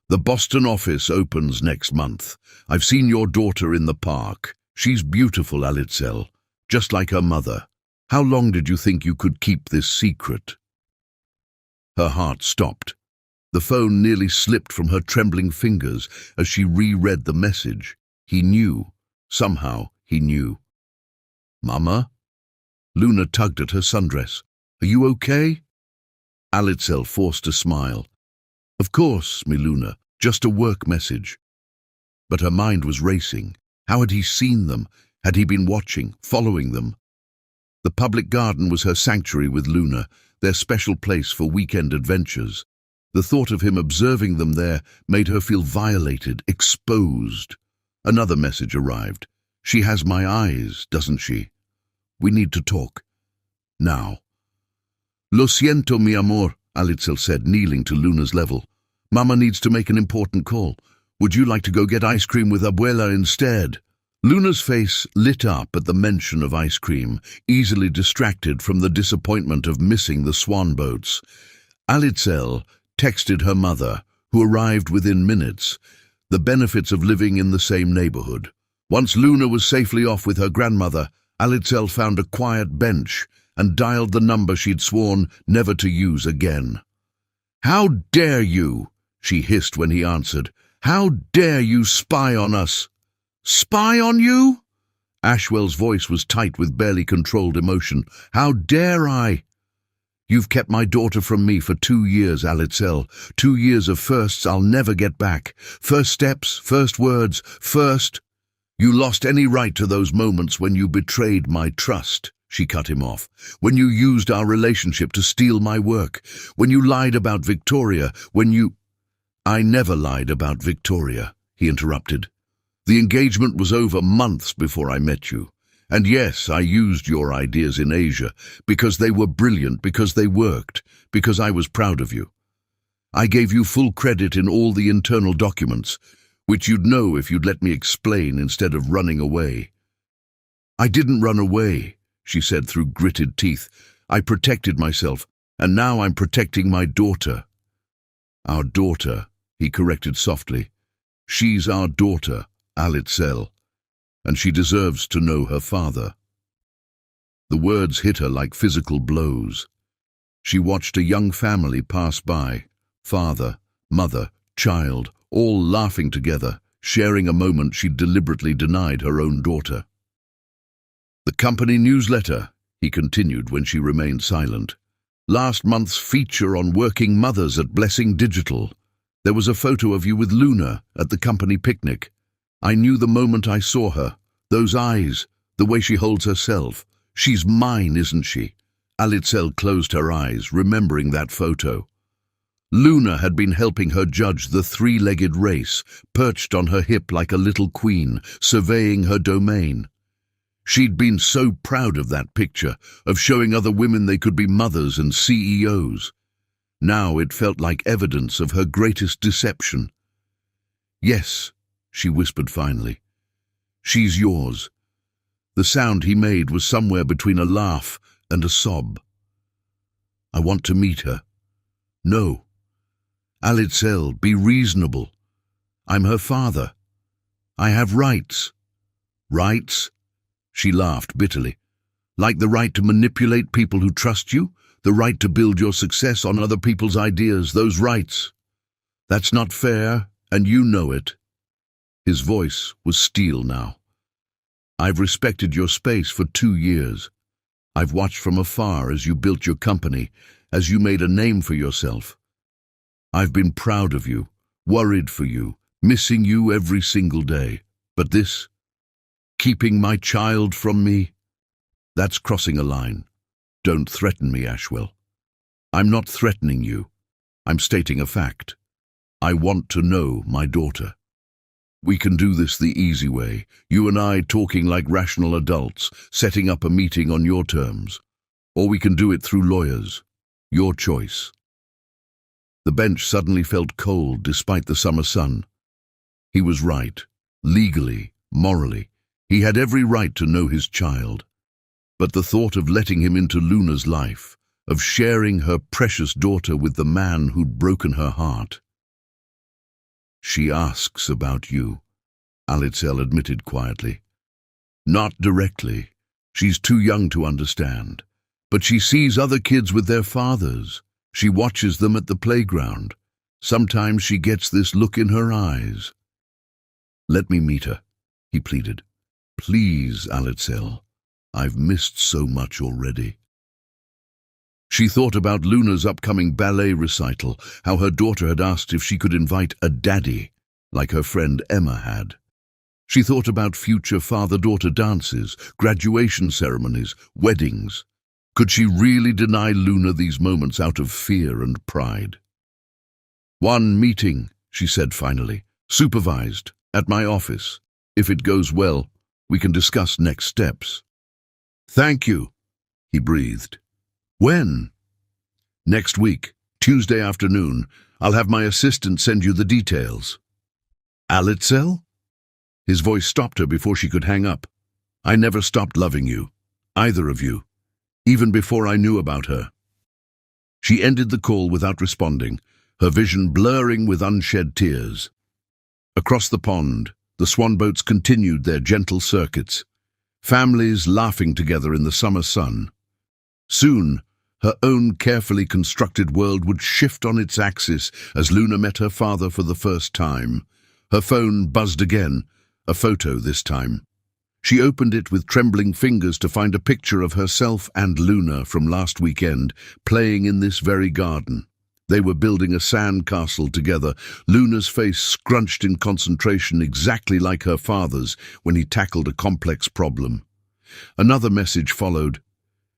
A: "The Boston office opens next month. I've seen your daughter in the park. She's beautiful, Alitzel, just like her mother. How long did you think you could keep this secret?" Her heart stopped. The phone nearly slipped from her trembling fingers as she reread the message. He knew. Somehow he knew. "Mama?" Luna tugged at her sundress. "Are you okay?" Alitzel forced a smile. "Of course, mi Luna, just a work message." But her mind was racing. How had he seen them? Had he been watching, following them? The public garden was her sanctuary with Luna, their special place for weekend adventures. The thought of him observing them there made her feel violated, exposed. Another message arrived. "She has my eyes, doesn't she? We need to talk. Now." "Lo siento, mi amor," Alitzel said, kneeling to Luna's level. "Mama needs to make an important call. Would you like to go get ice cream with Abuela instead?" Luna's face lit up at the mention of ice cream, easily distracted from the disappointment of missing the swan boats. Alitzel texted her mother, who arrived within minutes, the benefits of living in the same neighborhood. Once Luna was safely off with her grandmother, Alitzel found a quiet bench and dialed the number she'd sworn never to use again. "How dare you?" she hissed when he answered. "How dare you spy on us?" "Spy on you?" Ashwell's voice was tight with barely controlled emotion. "How dare I?" "You've kept my daughter from me for 2 years, Alitzel. 2 years of firsts I'll never get back. First steps, first words, first—" "You lost any right to those moments when you betrayed my trust," she cut him off. "When you used our relationship to steal my work. When you lied about Victoria. When you—" "I never lied about Victoria," he interrupted. "The engagement was over months before I met you. And yes, I used your ideas in Asia, because they were brilliant, because they worked, because I was proud of you. I gave you full credit in all the internal documents, which you'd know if you'd let me explain instead of running away." "I didn't run away," she said through gritted teeth. "I protected myself, and now I'm protecting my daughter." "Our daughter," he corrected softly. "She's our daughter, Alitzel, and she deserves to know her father." The words hit her like physical blows. She watched a young family pass by, father, mother, child, all laughing together, sharing a moment she'd deliberately denied her own daughter. "The company newsletter," he continued when she remained silent. "Last month's feature on working mothers at Blessing Digital. There was a photo of you with Luna at the company picnic. I knew the moment I saw her. Those eyes, the way she holds herself. She's mine, isn't she?" Alitzel closed her eyes, remembering that photo. Luna had been helping her judge the 3-legged race, perched on her hip like a little queen, surveying her domain. She'd been so proud of that picture, of showing other women they could be mothers and CEOs. Now it felt like evidence of her greatest deception. "Yes," she whispered finally. "She's yours." The sound he made was somewhere between a laugh and a sob. "I want to meet her." "No. Alitzel, be reasonable. I'm her father. I have rights." "Rights?" She laughed bitterly. "Like the right to manipulate people who trust you? The right to build your success on other people's ideas, those rights. That's not fair, and you know it." His voice was steel now. "I've respected your space for 2 years. I've watched from afar as you built your company, as you made a name for yourself. I've been proud of you, worried for you, missing you every single day. But this, keeping my child from me, that's crossing a line. Don't threaten me, Ashwell. I'm not threatening you. I'm stating a fact. I want to know my daughter. We can do this the easy way, you and I talking like rational adults, setting up a meeting on your terms. Or we can do it through lawyers. Your choice." The bench suddenly felt cold despite the summer sun. He was right. Legally, morally, he had every right to know his child. But the thought of letting him into Luna's life, of sharing her precious daughter with the man who'd broken her heart. "She asks about you," Alitzel admitted quietly. "Not directly. She's too young to understand. But she sees other kids with their fathers. She watches them at the playground. Sometimes she gets this look in her eyes." "Let me meet her," he pleaded. "Please, Alitzel. I've missed so much already." She thought about Luna's upcoming ballet recital, how her daughter had asked if she could invite a daddy, like her friend Emma had. She thought about future father-daughter dances, graduation ceremonies, weddings. Could she really deny Luna these moments out of fear and pride? "One meeting," she said finally, "supervised, at my office. If it goes well, we can discuss next steps." "Thank you," he breathed. "When?" "Next week, Tuesday afternoon. I'll have my assistant send you the details." "Alitzel?" His voice stopped her before she could hang up. "I never stopped loving you, either of you, even before I knew about her." She ended the call without responding, her vision blurring with unshed tears. Across the pond, the swan boats continued their gentle circuits, families laughing together in the summer sun. Soon, her own carefully constructed world would shift on its axis as Luna met her father for the first time. Her phone buzzed again, a photo this time. She opened it with trembling fingers to find a picture of herself and Luna from last weekend, playing in this very garden. They were building a sand castle together, Luna's face scrunched in concentration exactly like her father's when he tackled a complex problem. Another message followed.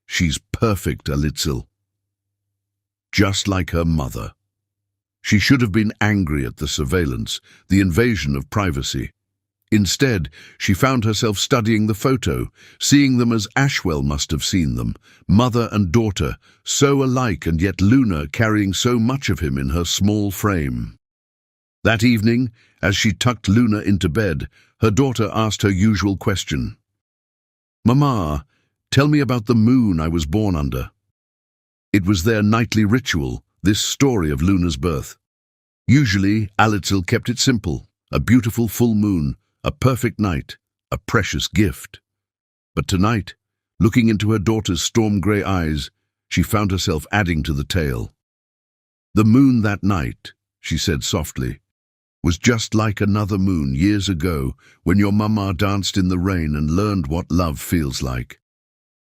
A: "She's perfect, Alitzel. Just like her mother." She should have been angry at the surveillance, the invasion of privacy. Instead, she found herself studying the photo, seeing them as Ashwell must have seen them, mother and daughter, so alike and yet Luna carrying so much of him in her small frame. That evening, as she tucked Luna into bed, her daughter asked her usual question. "Mama, tell me about the moon I was born under." It was their nightly ritual, this story of Luna's birth. Usually, Alitzel kept it simple, a beautiful full moon, a perfect night, a precious gift. But tonight, looking into her daughter's storm-grey eyes, she found herself adding to the tale. "The moon that night," she said softly, "was just like another moon years ago when your mama danced in the rain and learned what love feels like.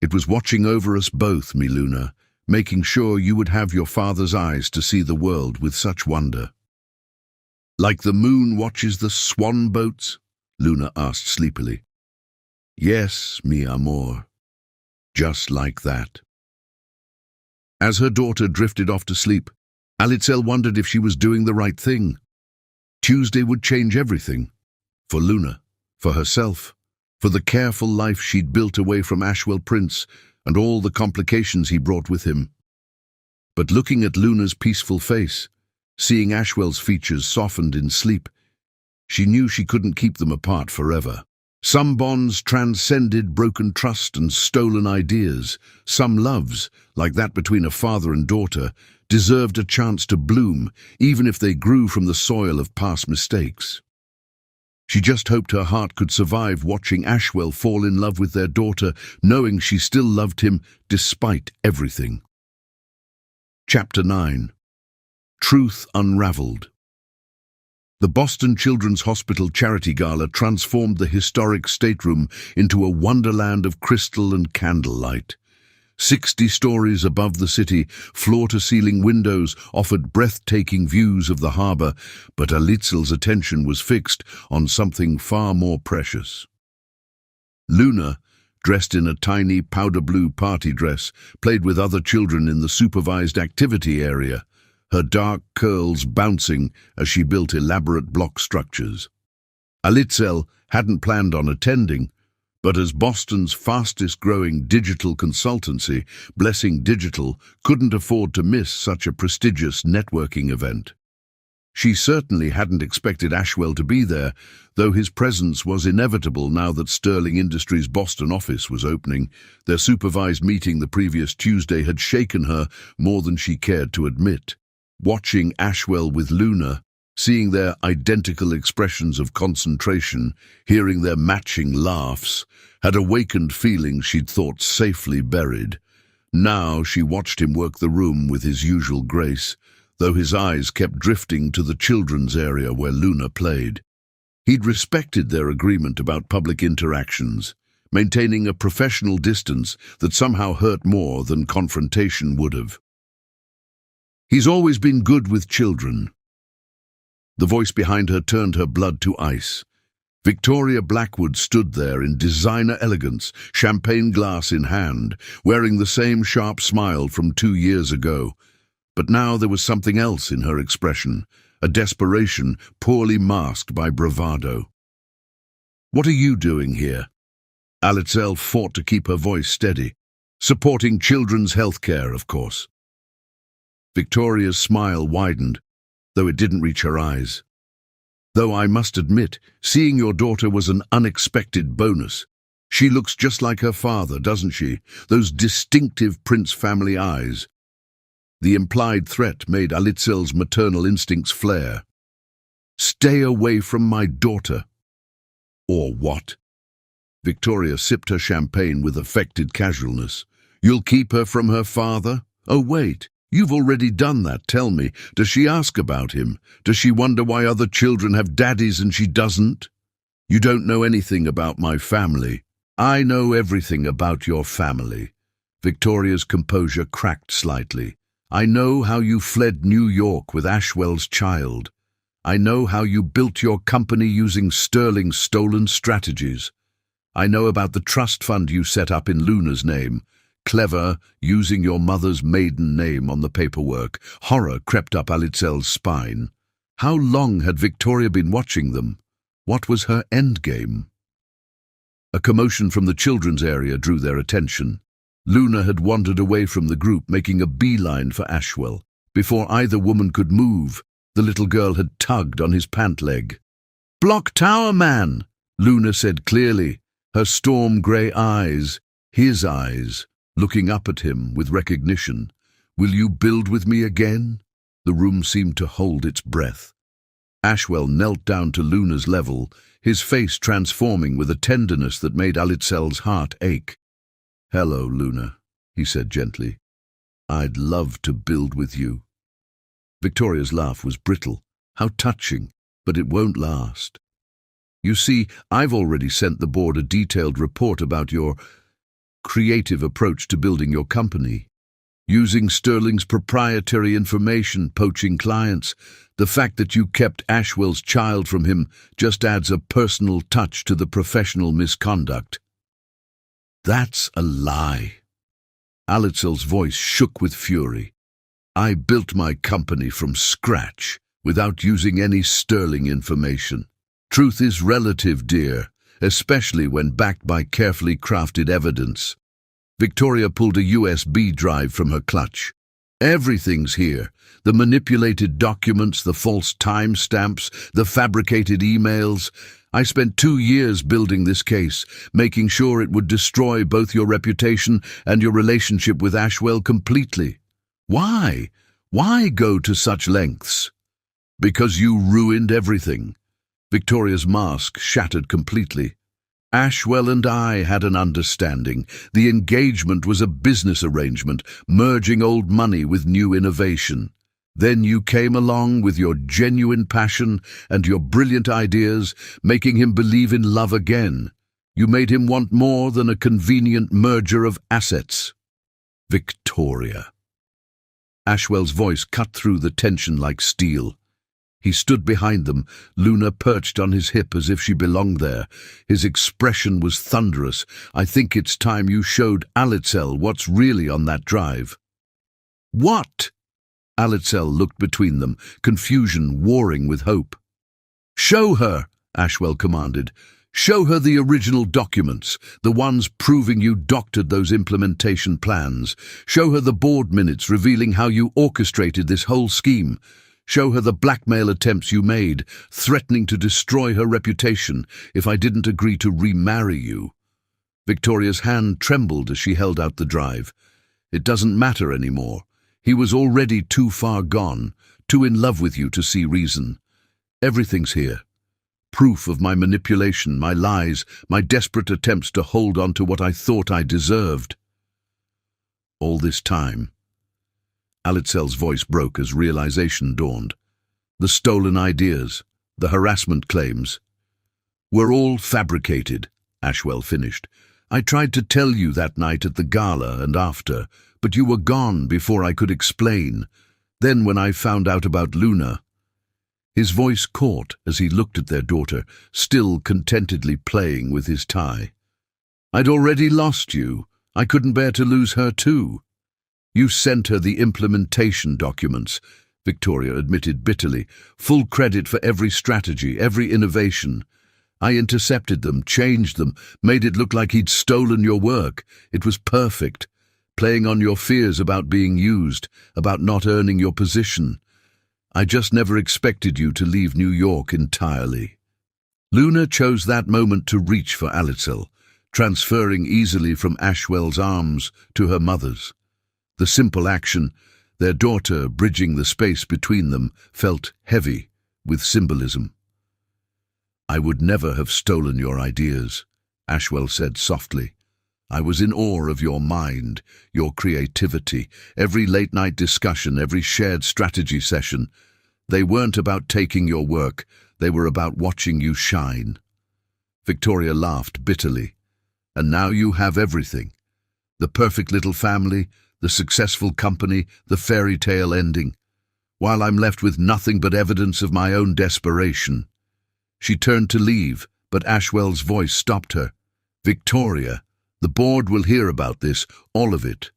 A: It was watching over us both, me Luna, making sure you would have your father's eyes to see the world with such wonder." "Like the moon watches the swan boats?" Luna asked sleepily. "Yes, mi amor. Just like that." As her daughter drifted off to sleep, Alitzel wondered if she was doing the right thing. Tuesday would change everything. For Luna, for herself, for the careful life she'd built away from Ashwell Prince and all the complications he brought with him. But looking at Luna's peaceful face, seeing Ashwell's features softened in sleep, she knew she couldn't keep them apart forever. Some bonds transcended broken trust and stolen ideas. Some loves, like that between a father and daughter, deserved a chance to bloom, even if they grew from the soil of past mistakes. She just hoped her heart could survive watching Ashwell fall in love with their daughter, knowing she still loved him despite everything. Chapter 9. Truth Unraveled. The Boston Children's Hospital Charity Gala transformed the historic stateroom into a wonderland of crystal and candlelight. 60 stories above the city, floor-to-ceiling windows offered breathtaking views of the harbor, but Alitzel's attention was fixed on something far more precious. Luna, dressed in a tiny powder-blue party dress, played with other children in the supervised activity area, her dark curls bouncing as she built elaborate block structures. Alitzel hadn't planned on attending, but as Boston's fastest-growing digital consultancy, Blessing Digital couldn't afford to miss such a prestigious networking event. She certainly hadn't expected Ashwell to be there, though his presence was inevitable now that Sterling Industries' Boston office was opening. Their supervised meeting the previous Tuesday had shaken her more than she cared to admit. Watching Ashwell with Luna, seeing their identical expressions of concentration, hearing their matching laughs, had awakened feelings she'd thought safely buried. Now she watched him work the room with his usual grace, though his eyes kept drifting to the children's area where Luna played. He'd respected their agreement about public interactions, maintaining a professional distance that somehow hurt more than confrontation would have. He's always been good with children. The voice behind her turned her blood to ice. Victoria Blackwood stood there in designer elegance, champagne glass in hand, wearing the same sharp smile from 2 years ago. But now there was something else in her expression, a desperation poorly masked by bravado. "What are you doing here?" Alitzel fought to keep her voice steady. "Supporting children's health care, of course." Victoria's smile widened, though it didn't reach her eyes. "Though I must admit, seeing your daughter was an unexpected bonus. She looks just like her father, doesn't she? Those distinctive Prince family eyes." The implied threat made Alitzel's maternal instincts flare. "Stay away from my daughter." "Or what?" Victoria sipped her champagne with affected casualness. "You'll keep her from her father? Oh, wait. You've already done that, tell me. Does she ask about him? Does she wonder why other children have daddies and she doesn't? You don't know anything about my family." "I know everything about your family." Victoria's composure cracked slightly. "I know how you fled New York with Ashwell's child. I know how you built your company using Sterling's stolen strategies. I know about the trust fund you set up in Luna's name. Clever, using your mother's maiden name on the paperwork." Horror crept up Alitzel's spine. How long had Victoria been watching them? What was her endgame? A commotion from the children's area drew their attention. Luna had wandered away from the group, making a beeline for Ashwell. Before either woman could move, the little girl had tugged on his pant leg. "Block Tower Man," Luna said clearly, her storm-grey eyes, his eyes, looking up at him with recognition. "Will you build with me again?" The room seemed to hold its breath. Ashwell knelt down to Luna's level, his face transforming with a tenderness that made Alitzel's heart ache. "Hello, Luna," he said gently. "I'd love to build with you." Victoria's laugh was brittle. "How touching, but it won't last. You see, I've already sent the board a detailed report about your creative approach to building your company. Using Sterling's proprietary information, poaching clients. The fact that you kept Ashwell's child from him just adds a personal touch to the professional misconduct." "That's a lie." Alitzel's voice shook with fury. "I built my company from scratch, without using any Sterling information. Truth is relative, dear, especially when backed by carefully crafted evidence." Victoria pulled a USB drive from her clutch. "Everything's here. The manipulated documents, the false timestamps, the fabricated emails. I spent 2 years building this case, making sure it would destroy both your reputation and your relationship with Ashwell completely. Why? Why go to such lengths?" "Because you ruined everything." Victoria's mask shattered completely. Ashwell and I had an understanding. The engagement was a business arrangement, merging old money with new innovation. Then you came along with your genuine passion and your brilliant ideas, making him believe in love again. You made him want more than a convenient merger of assets. Victoria. Ashwell's voice cut through the tension like steel. He stood behind them, Luna perched on his hip as if she belonged there. His expression was thunderous. I think it's time you showed Alitzel what's really on that drive. What? Alitzel looked between them, confusion warring with hope. Show her, Ashwell commanded. Show her the original documents, the ones proving you doctored those implementation plans. Show her the board minutes revealing how you orchestrated this whole scheme. Show her the blackmail attempts you made, threatening to destroy her reputation if I didn't agree to remarry you. Victoria's hand trembled as she held out the drive. It doesn't matter anymore. He was already too far gone, too in love with you to see reason. Everything's here. Proof of my manipulation, my lies, my desperate attempts to hold on to what I thought I deserved. All this time. Alitzel's voice broke as realization dawned. The stolen ideas, the harassment claims, were all fabricated, Ashwell finished. I tried to tell you that night at the gala and after, but you were gone before I could explain. Then when I found out about Luna. His voice caught as he looked at their daughter, still contentedly playing with his tie. I'd already lost you. I couldn't bear to lose her too. You sent her the implementation documents, Victoria admitted bitterly. Full credit for every strategy, every innovation. I intercepted them, changed them, made it look like he'd stolen your work. It was perfect. Playing on your fears about being used, about not earning your position. I just never expected you to leave New York entirely. Luna chose that moment to reach for Alitzel, transferring easily from Ashwell's arms to her mother's. The simple action, their daughter bridging the space between them, felt heavy with symbolism. I would never have stolen your ideas, Ashwell said softly. I was in awe of your mind, your creativity, every late-night discussion, every shared strategy session. They weren't about taking your work, they were about watching you shine. Victoria laughed bitterly. And now you have everything. The perfect little family, the successful company, the fairy tale ending, while I'm left with nothing but evidence of my own desperation. She turned to leave, but Ashwell's voice stopped her. Victoria, the board will hear about this, all of it.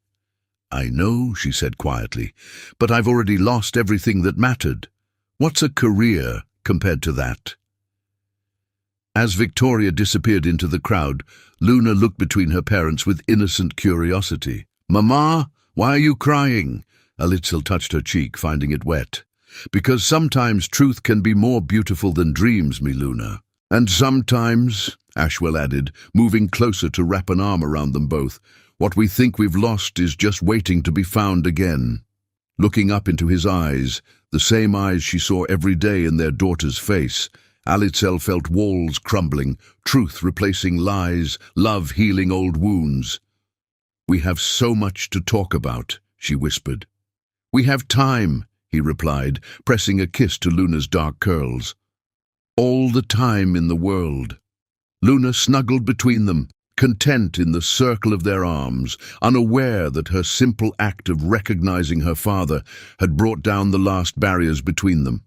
A: I know, she said quietly, but I've already lost everything that mattered. What's a career compared to that? As Victoria disappeared into the crowd, Luna looked between her parents with innocent curiosity. Mama, why are you crying? Alitzel touched her cheek, finding it wet. Because sometimes truth can be more beautiful than dreams, me Luna. And sometimes, Ashwell added, moving closer to wrap an arm around them both, what we think we've lost is just waiting to be found again. Looking up into his eyes, the same eyes she saw every day in their daughter's face, Alitzel felt walls crumbling, truth replacing lies, love healing old wounds. We have so much to talk about, she whispered. We have time, he replied, pressing a kiss to Luna's dark curls. All the time in the world. Luna snuggled between them, content in the circle of their arms, unaware that her simple act of recognizing her father had brought down the last barriers between them.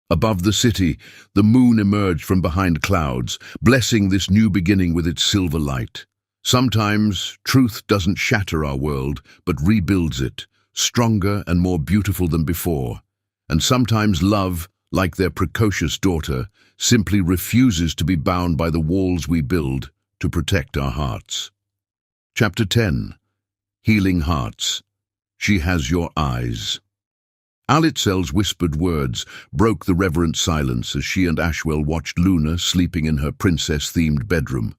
A: Above the city, the moon emerged from behind clouds, blessing this new beginning with its silver light. Sometimes truth doesn't shatter our world, but rebuilds it, stronger and more beautiful than before. And sometimes love, like their precocious daughter, simply refuses to be bound by the walls we build to protect our hearts. Chapter 10. Healing Hearts. She has your eyes. Alitzel's whispered words broke the reverent silence as she and Ashwell watched Luna sleeping in her princess-themed bedroom.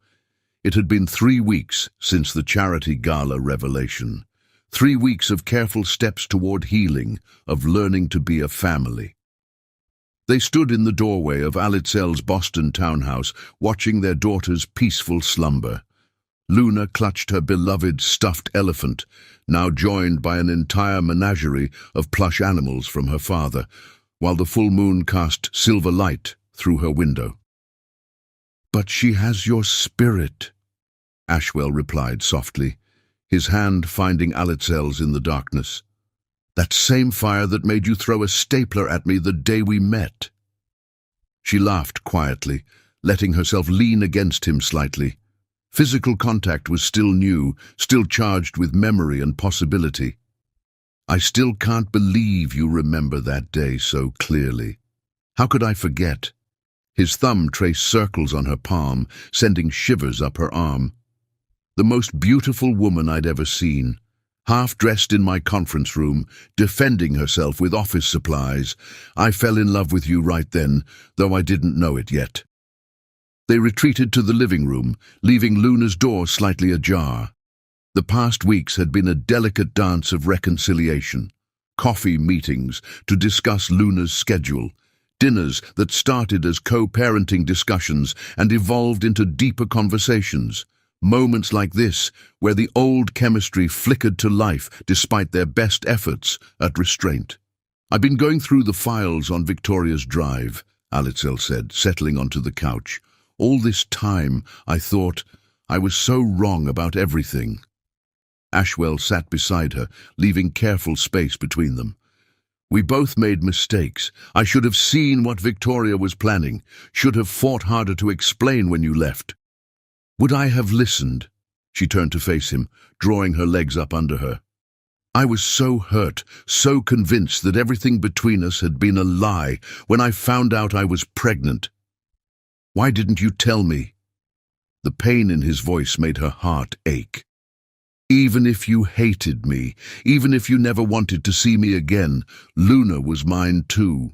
A: It had been 3 weeks since the charity gala revelation. 3 weeks of careful steps toward healing, of learning to be a family. They stood in the doorway of Alitzel's Boston townhouse, watching their daughter's peaceful slumber. Luna clutched her beloved stuffed elephant, now joined by an entire menagerie of plush animals from her father, while the full moon cast silver light through her window. "But she has your spirit," Ashwell replied softly, his hand finding Alitzel's in the darkness. "That same fire that made you throw a stapler at me the day we met." She laughed quietly, letting herself lean against him slightly. Physical contact was still new, still charged with memory and possibility. "I still can't believe you remember that day so clearly. How could I forget?" His thumb traced circles on her palm, sending shivers up her arm. "The most beautiful woman I'd ever seen. Half-dressed in my conference room, defending herself with office supplies. I fell in love with you right then, though I didn't know it yet." They retreated to the living room, leaving Luna's door slightly ajar. The past weeks had been a delicate dance of reconciliation. Coffee meetings to discuss Luna's schedule, dinners that started as co-parenting discussions and evolved into deeper conversations. Moments like this, where the old chemistry flickered to life despite their best efforts at restraint. "I've been going through the files on Victoria's drive," Alitzel said, settling onto the couch. "All this time, I thought I was so wrong about everything." Ashwell sat beside her, leaving careful space between them. "We both made mistakes. I should have seen what Victoria was planning, should have fought harder to explain when you left. Would I have listened?" She turned to face him, drawing her legs up under her. "I was so hurt, so convinced that everything between us had been a lie when I found out I was pregnant. Why didn't you tell me?" The pain in his voice made her heart ache. "Even if you hated me, even if you never wanted to see me again, Luna was mine too."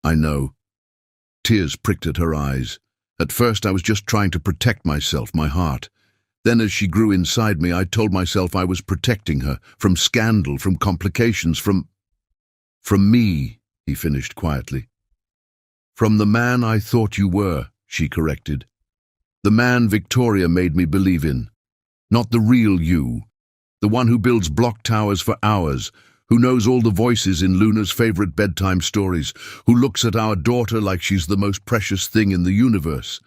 A: "I know." Tears pricked at her eyes. "At first I was just trying to protect myself, my heart. Then as she grew inside me, I told myself I was protecting her, from scandal, from complications, from me," he finished quietly. "From the man I thought you were," she corrected. "The man Victoria made me believe in. Not the real you. The one who builds block towers for hours, who knows all the voices in Luna's favorite bedtime stories, who looks at our daughter like she's the most precious thing in the universe."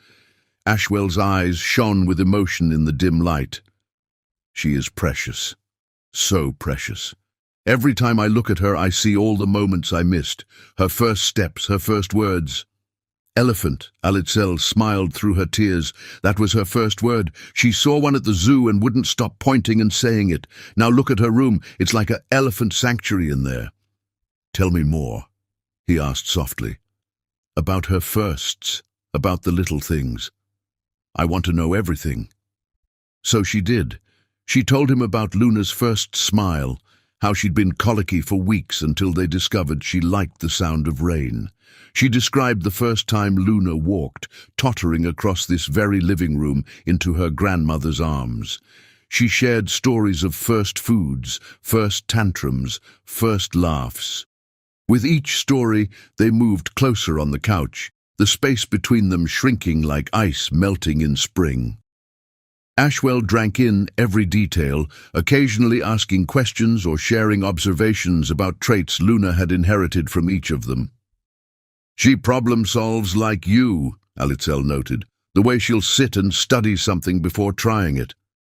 A: Ashwell's eyes shone with emotion in the dim light. "She is precious. So precious. Every time I look at her, I see all the moments I missed. Her first steps, her first words." "Elephant," Alitzel smiled through her tears. That was her first word. She saw one at the zoo and wouldn't stop pointing and saying it. Now look at her room. It's like an elephant sanctuary in there. "Tell me more," he asked softly. "About her firsts, about the little things. I want to know everything." So she did. She told him about Luna's first smile, how she'd been colicky for weeks until they discovered she liked the sound of rain. She described the first time Luna walked, tottering across this very living room into her grandmother's arms. She shared stories of first foods, first tantrums, first laughs. With each story, they moved closer on the couch, the space between them shrinking like ice melting in spring. Ashwell drank in every detail, occasionally asking questions or sharing observations about traits Luna had inherited from each of them. "She problem-solves like you," Alitzel noted, "the way she'll sit and study something before trying it.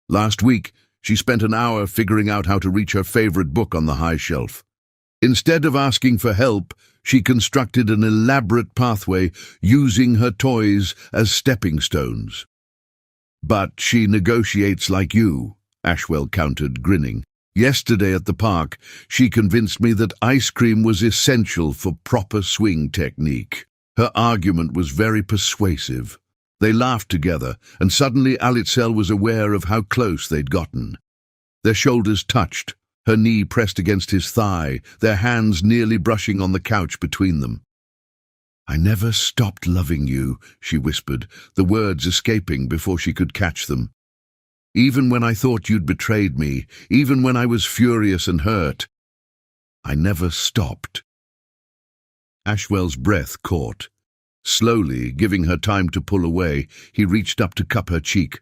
A: Last week, she spent an hour figuring out how to reach her favorite book on the high shelf. Instead of asking for help, she constructed an elaborate pathway using her toys as stepping stones." "But she negotiates like you," Ashwell countered, grinning. "Yesterday at the park, she convinced me that ice cream was essential for proper swing technique. Her argument was very persuasive." They laughed together, and suddenly Alitzel was aware of how close they'd gotten. Their shoulders touched, her knee pressed against his thigh, their hands nearly brushing on the couch between them. "I never stopped loving you," she whispered, the words escaping before she could catch them. "Even when I thought you'd betrayed me, even when I was furious and hurt, I never stopped." Ashwell's breath caught. Slowly, giving her time to pull away, he reached up to cup her cheek.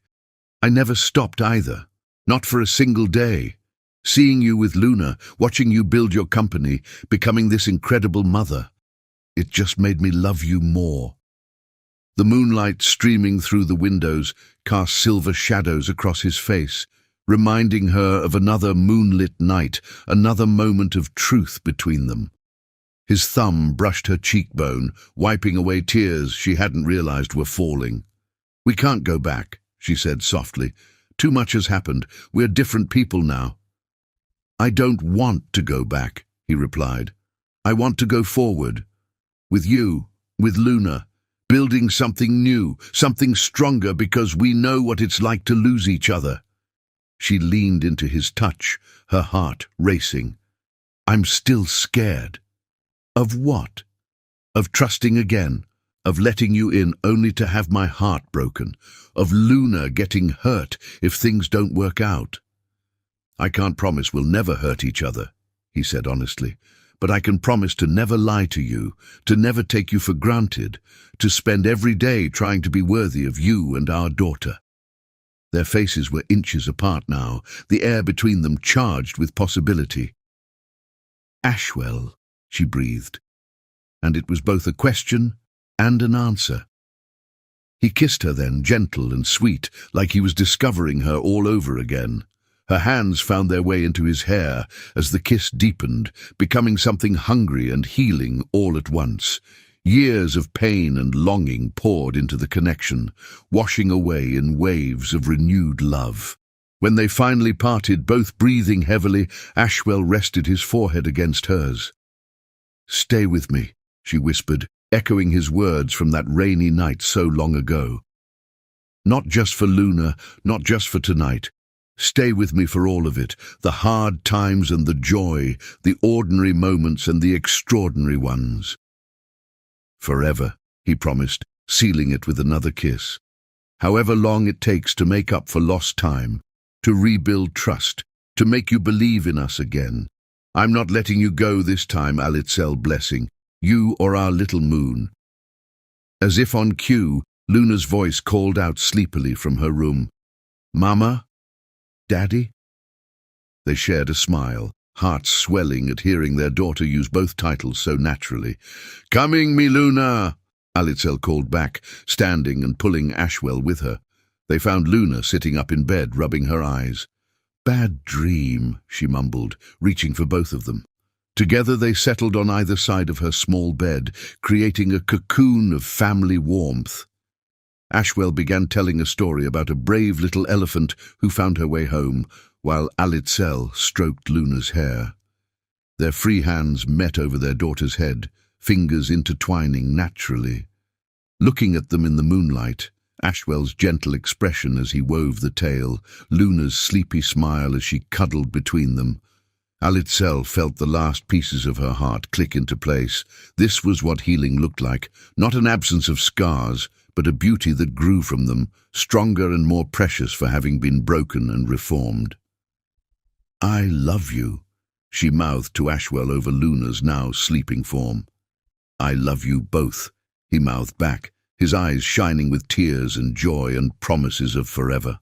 A: I never stopped either. Not for a single day. Seeing you with Luna, watching you build your company, becoming this incredible mother. It just made me love you more. The moonlight streaming through the windows cast silver shadows across his face, reminding her of another moonlit night, another moment of truth between them. His thumb brushed her cheekbone, wiping away tears she hadn't realized were falling. We can't go back, she said softly. Too much has happened. We're different people now. I don't want to go back, he replied. I want to go forward. With you, with Luna, building something new, something stronger because we know what it's like to lose each other. She leaned into his touch, her heart racing. I'm still scared. Of what? Of trusting again, of letting you in only to have my heart broken, of Luna getting hurt if things don't work out. I can't promise we'll never hurt each other, he said honestly, but I can promise to never lie to you, to never take you for granted, to spend every day trying to be worthy of you and our daughter. Their faces were inches apart now, the air between them charged with possibility. Ashwell, she breathed, and it was both a question and an answer. He kissed her then, gentle and sweet, like he was discovering her all over again. Her hands found their way into his hair as the kiss deepened, becoming something hungry and healing all at once. Years of pain and longing poured into the connection, washing away in waves of renewed love. When they finally parted, both breathing heavily, Ashwell rested his forehead against hers. Stay with me, she whispered, echoing his words from that rainy night so long ago. Not just for Luna, not just for tonight. Stay with me for all of it, the hard times and the joy, the ordinary moments and the extraordinary ones. Forever, he promised, sealing it with another kiss. However long it takes to make up for lost time, to rebuild trust, to make you believe in us again. I'm not letting you go this time, Alitzel blessing, you or our little moon. As if on cue, Luna's voice called out sleepily from her room. Mama? Daddy? They shared a smile, hearts swelling at hearing their daughter use both titles so naturally. Coming, me Luna, Alitzel called back, standing and pulling Ashwell with her. They found Luna sitting up in bed, rubbing her eyes. Bad dream, she mumbled, reaching for both of them. Together they settled on either side of her small bed, creating a cocoon of family warmth. Ashwell began telling a story about a brave little elephant who found her way home, while Alitzel stroked Luna's hair. Their free hands met over their daughter's head, fingers intertwining naturally. Looking at them in the moonlight, Ashwell's gentle expression as he wove the tale, Luna's sleepy smile as she cuddled between them. Alitzel felt the last pieces of her heart click into place. This was what healing looked like, not an absence of scars, but a beauty that grew from them, stronger and more precious for having been broken and reformed. I love you, she mouthed to Ashwell over Luna's now sleeping form. I love you both, he mouthed back, his eyes shining with tears and joy and promises of forever.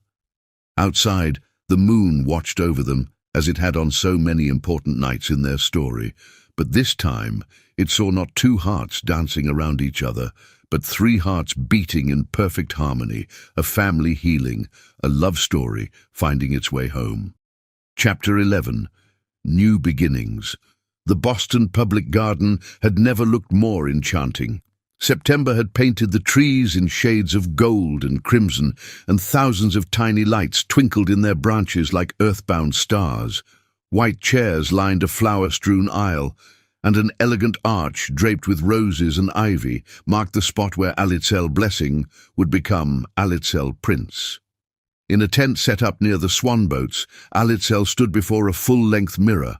A: Outside, the moon watched over them, as it had on so many important nights in their story, but this time it saw not two hearts dancing around each other, but three hearts beating in perfect harmony, a family healing, a love story finding its way home. Chapter 11. New Beginnings. The Boston Public Garden had never looked more enchanting. September had painted the trees in shades of gold and crimson, and thousands of tiny lights twinkled in their branches like earthbound stars. White chairs lined a flower-strewn aisle, and an elegant arch draped with roses and ivy marked the spot where Alitzel Blessing would become Alitzel Prince. In a tent set up near the swan boats, Alitzel stood before a full-length mirror,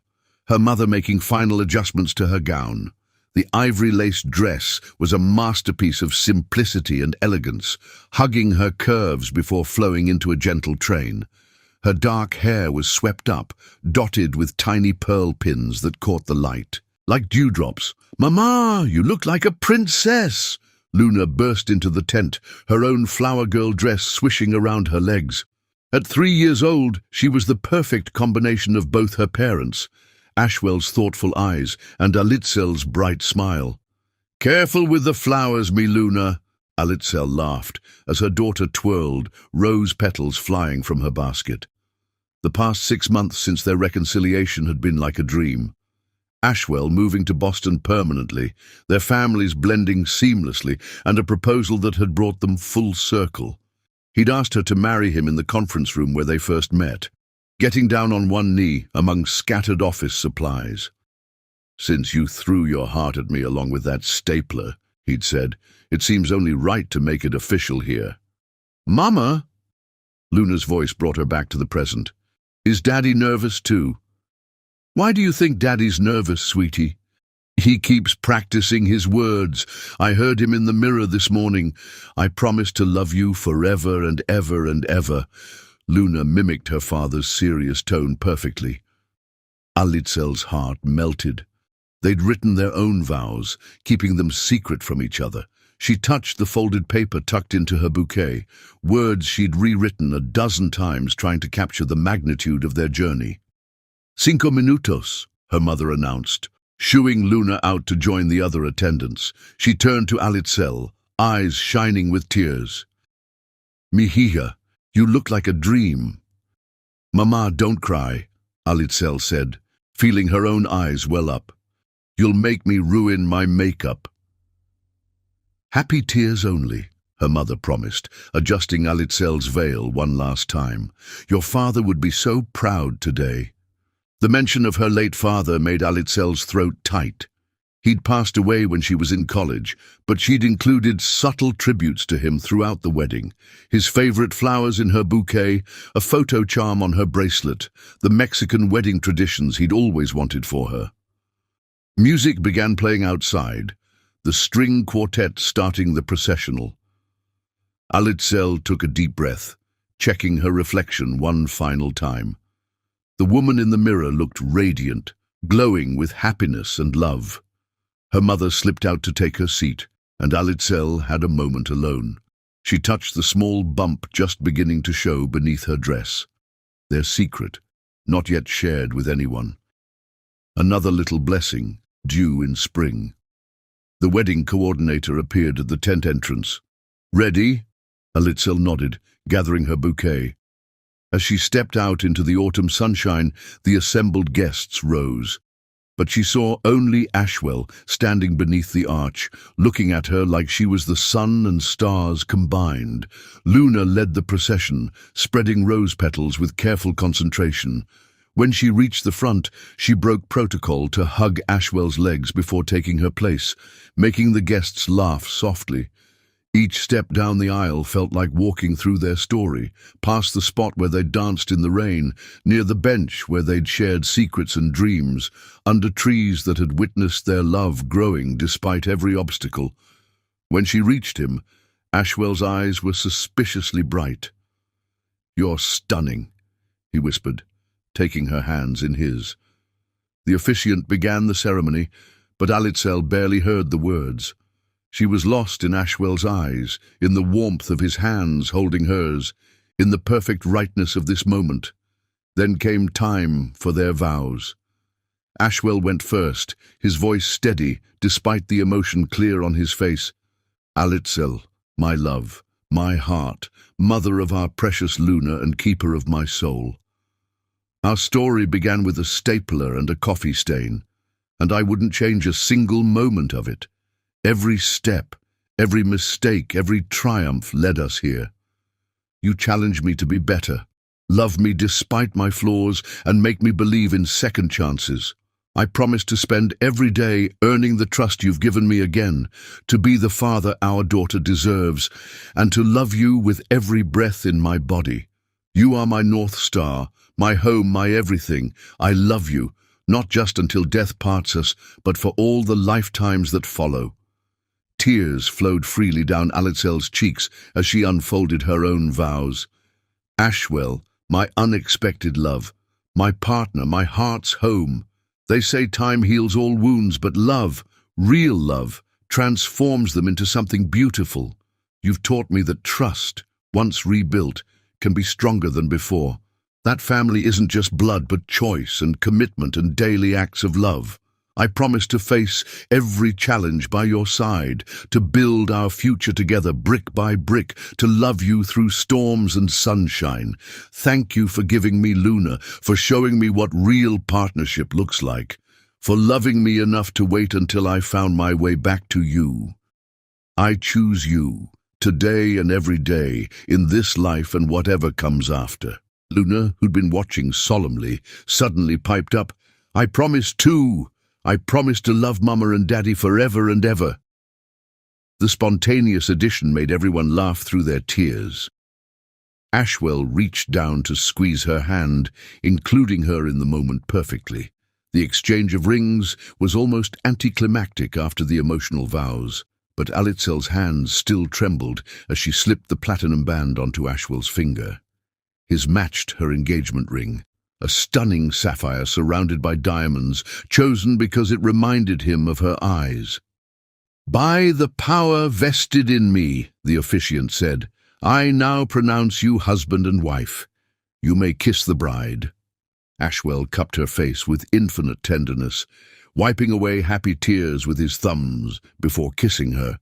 A: her mother making final adjustments to her gown. The ivory-laced dress was a masterpiece of simplicity and elegance, hugging her curves before flowing into a gentle train. Her dark hair was swept up, dotted with tiny pearl pins that caught the light. like dewdrops. "Mama, you look like a princess!" Luna burst into the tent, her own flower girl dress swishing around her legs. At 3 years old, she was the perfect combination of both her parents, Ashwell's thoughtful eyes and Alitzel's bright smile. "Careful with the flowers, me Luna," Alitzel laughed as her daughter twirled, rose petals flying from her basket. The past 6 months since their reconciliation had been like a dream. Ashwell moving to Boston permanently, their families blending seamlessly, and a proposal that had brought them full circle. He'd asked her to marry him in the conference room where they first met, getting down on one knee among scattered office supplies. "Since you threw your heart at me along with that stapler," he'd said, "it seems only right to make it official here." "Mama!" Luna's voice brought her back to the present. "Is Daddy nervous too?" "Why do you think Daddy's nervous, sweetie?" "He keeps practicing his words. I heard him in the mirror this morning. 'I promise to love you forever and ever and ever.'" Luna mimicked her father's serious tone perfectly. Alitzel's heart melted. They'd written their own vows, keeping them secret from each other. She touched the folded paper tucked into her bouquet, words she'd rewritten a dozen times trying to capture the magnitude of their journey. "5 minutos," her mother announced, shooing Luna out to join the other attendants. She turned to Alitzel, eyes shining with tears. "Mihija, you look like a dream." "Mama, don't cry," Alitzel said, feeling her own eyes well up. "You'll make me ruin my makeup." "Happy tears only," her mother promised, adjusting Alitzel's veil one last time. "Your father would be so proud today." The mention of her late father made Alitzel's throat tight. He'd passed away when she was in college, but she'd included subtle tributes to him throughout the wedding. His favorite flowers in her bouquet, a photo charm on her bracelet, the Mexican wedding traditions he'd always wanted for her. Music began playing outside, the string quartet starting the processional. Alitzel took a deep breath, checking her reflection one final time. The woman in the mirror looked radiant, glowing with happiness and love. Her mother slipped out to take her seat, and Alitzel had a moment alone. She touched the small bump just beginning to show beneath her dress. Their secret, not yet shared with anyone. Another little blessing, due in spring. The wedding coordinator appeared at the tent entrance. "Ready?" Alitzel nodded, gathering her bouquet. As she stepped out into the autumn sunshine, the assembled guests rose. But she saw only Ashwell standing beneath the arch, looking at her like she was the sun and stars combined. Luna led the procession, spreading rose petals with careful concentration. When she reached the front, she broke protocol to hug Ashwell's legs before taking her place, making the guests laugh softly. Each step down the aisle felt like walking through their story, past the spot where they'd danced in the rain, near the bench where they'd shared secrets and dreams, under trees that had witnessed their love growing despite every obstacle. When she reached him, Ashwell's eyes were suspiciously bright. "You're stunning," he whispered, taking her hands in his. The officiant began the ceremony, but Alitzel barely heard the words. She was lost in Ashwell's eyes, in the warmth of his hands holding hers, in the perfect rightness of this moment. Then came time for their vows. Ashwell went first, his voice steady, despite the emotion clear on his face. "Alitzel, my love, my heart, mother of our precious Luna and keeper of my soul. Our story began with a stapler and a coffee stain, and I wouldn't change a single moment of it. Every step, every mistake, every triumph led us here. You challenge me to be better, love me despite my flaws, and make me believe in second chances. I promise to spend every day earning the trust you've given me again, to be the father our daughter deserves, and to love you with every breath in my body. You are my North Star, my home, my everything. I love you, not just until death parts us, but for all the lifetimes that follow." Tears flowed freely down Alitzel's cheeks as she unfolded her own vows. "Ashwell, my unexpected love, my partner, my heart's home." They say time heals all wounds, but love, real love, transforms them into something beautiful. You've taught me that trust, once rebuilt, can be stronger than before. That family isn't just blood, but choice and commitment and daily acts of love. I promise to face every challenge by your side, to build our future together brick by brick, to love you through storms and sunshine. Thank you for giving me Luna, for showing me what real partnership looks like, for loving me enough to wait until I found my way back to you. I choose you, today and every day, in this life and whatever comes after. Luna, who'd been watching solemnly, suddenly piped up, I promise too. I promise to love Mama and Daddy forever and ever. The spontaneous addition made everyone laugh through their tears. Ashwell reached down to squeeze her hand, including her in the moment perfectly. The exchange of rings was almost anticlimactic after the emotional vows, but Alitzel's hands still trembled as she slipped the platinum band onto Ashwell's finger. His matched her engagement ring, a stunning sapphire surrounded by diamonds, chosen because it reminded him of her eyes. By the power vested in me, the officiant said, I now pronounce you husband and wife. You may kiss the bride. Ashwell cupped her face with infinite tenderness, wiping away happy tears with his thumbs before kissing her.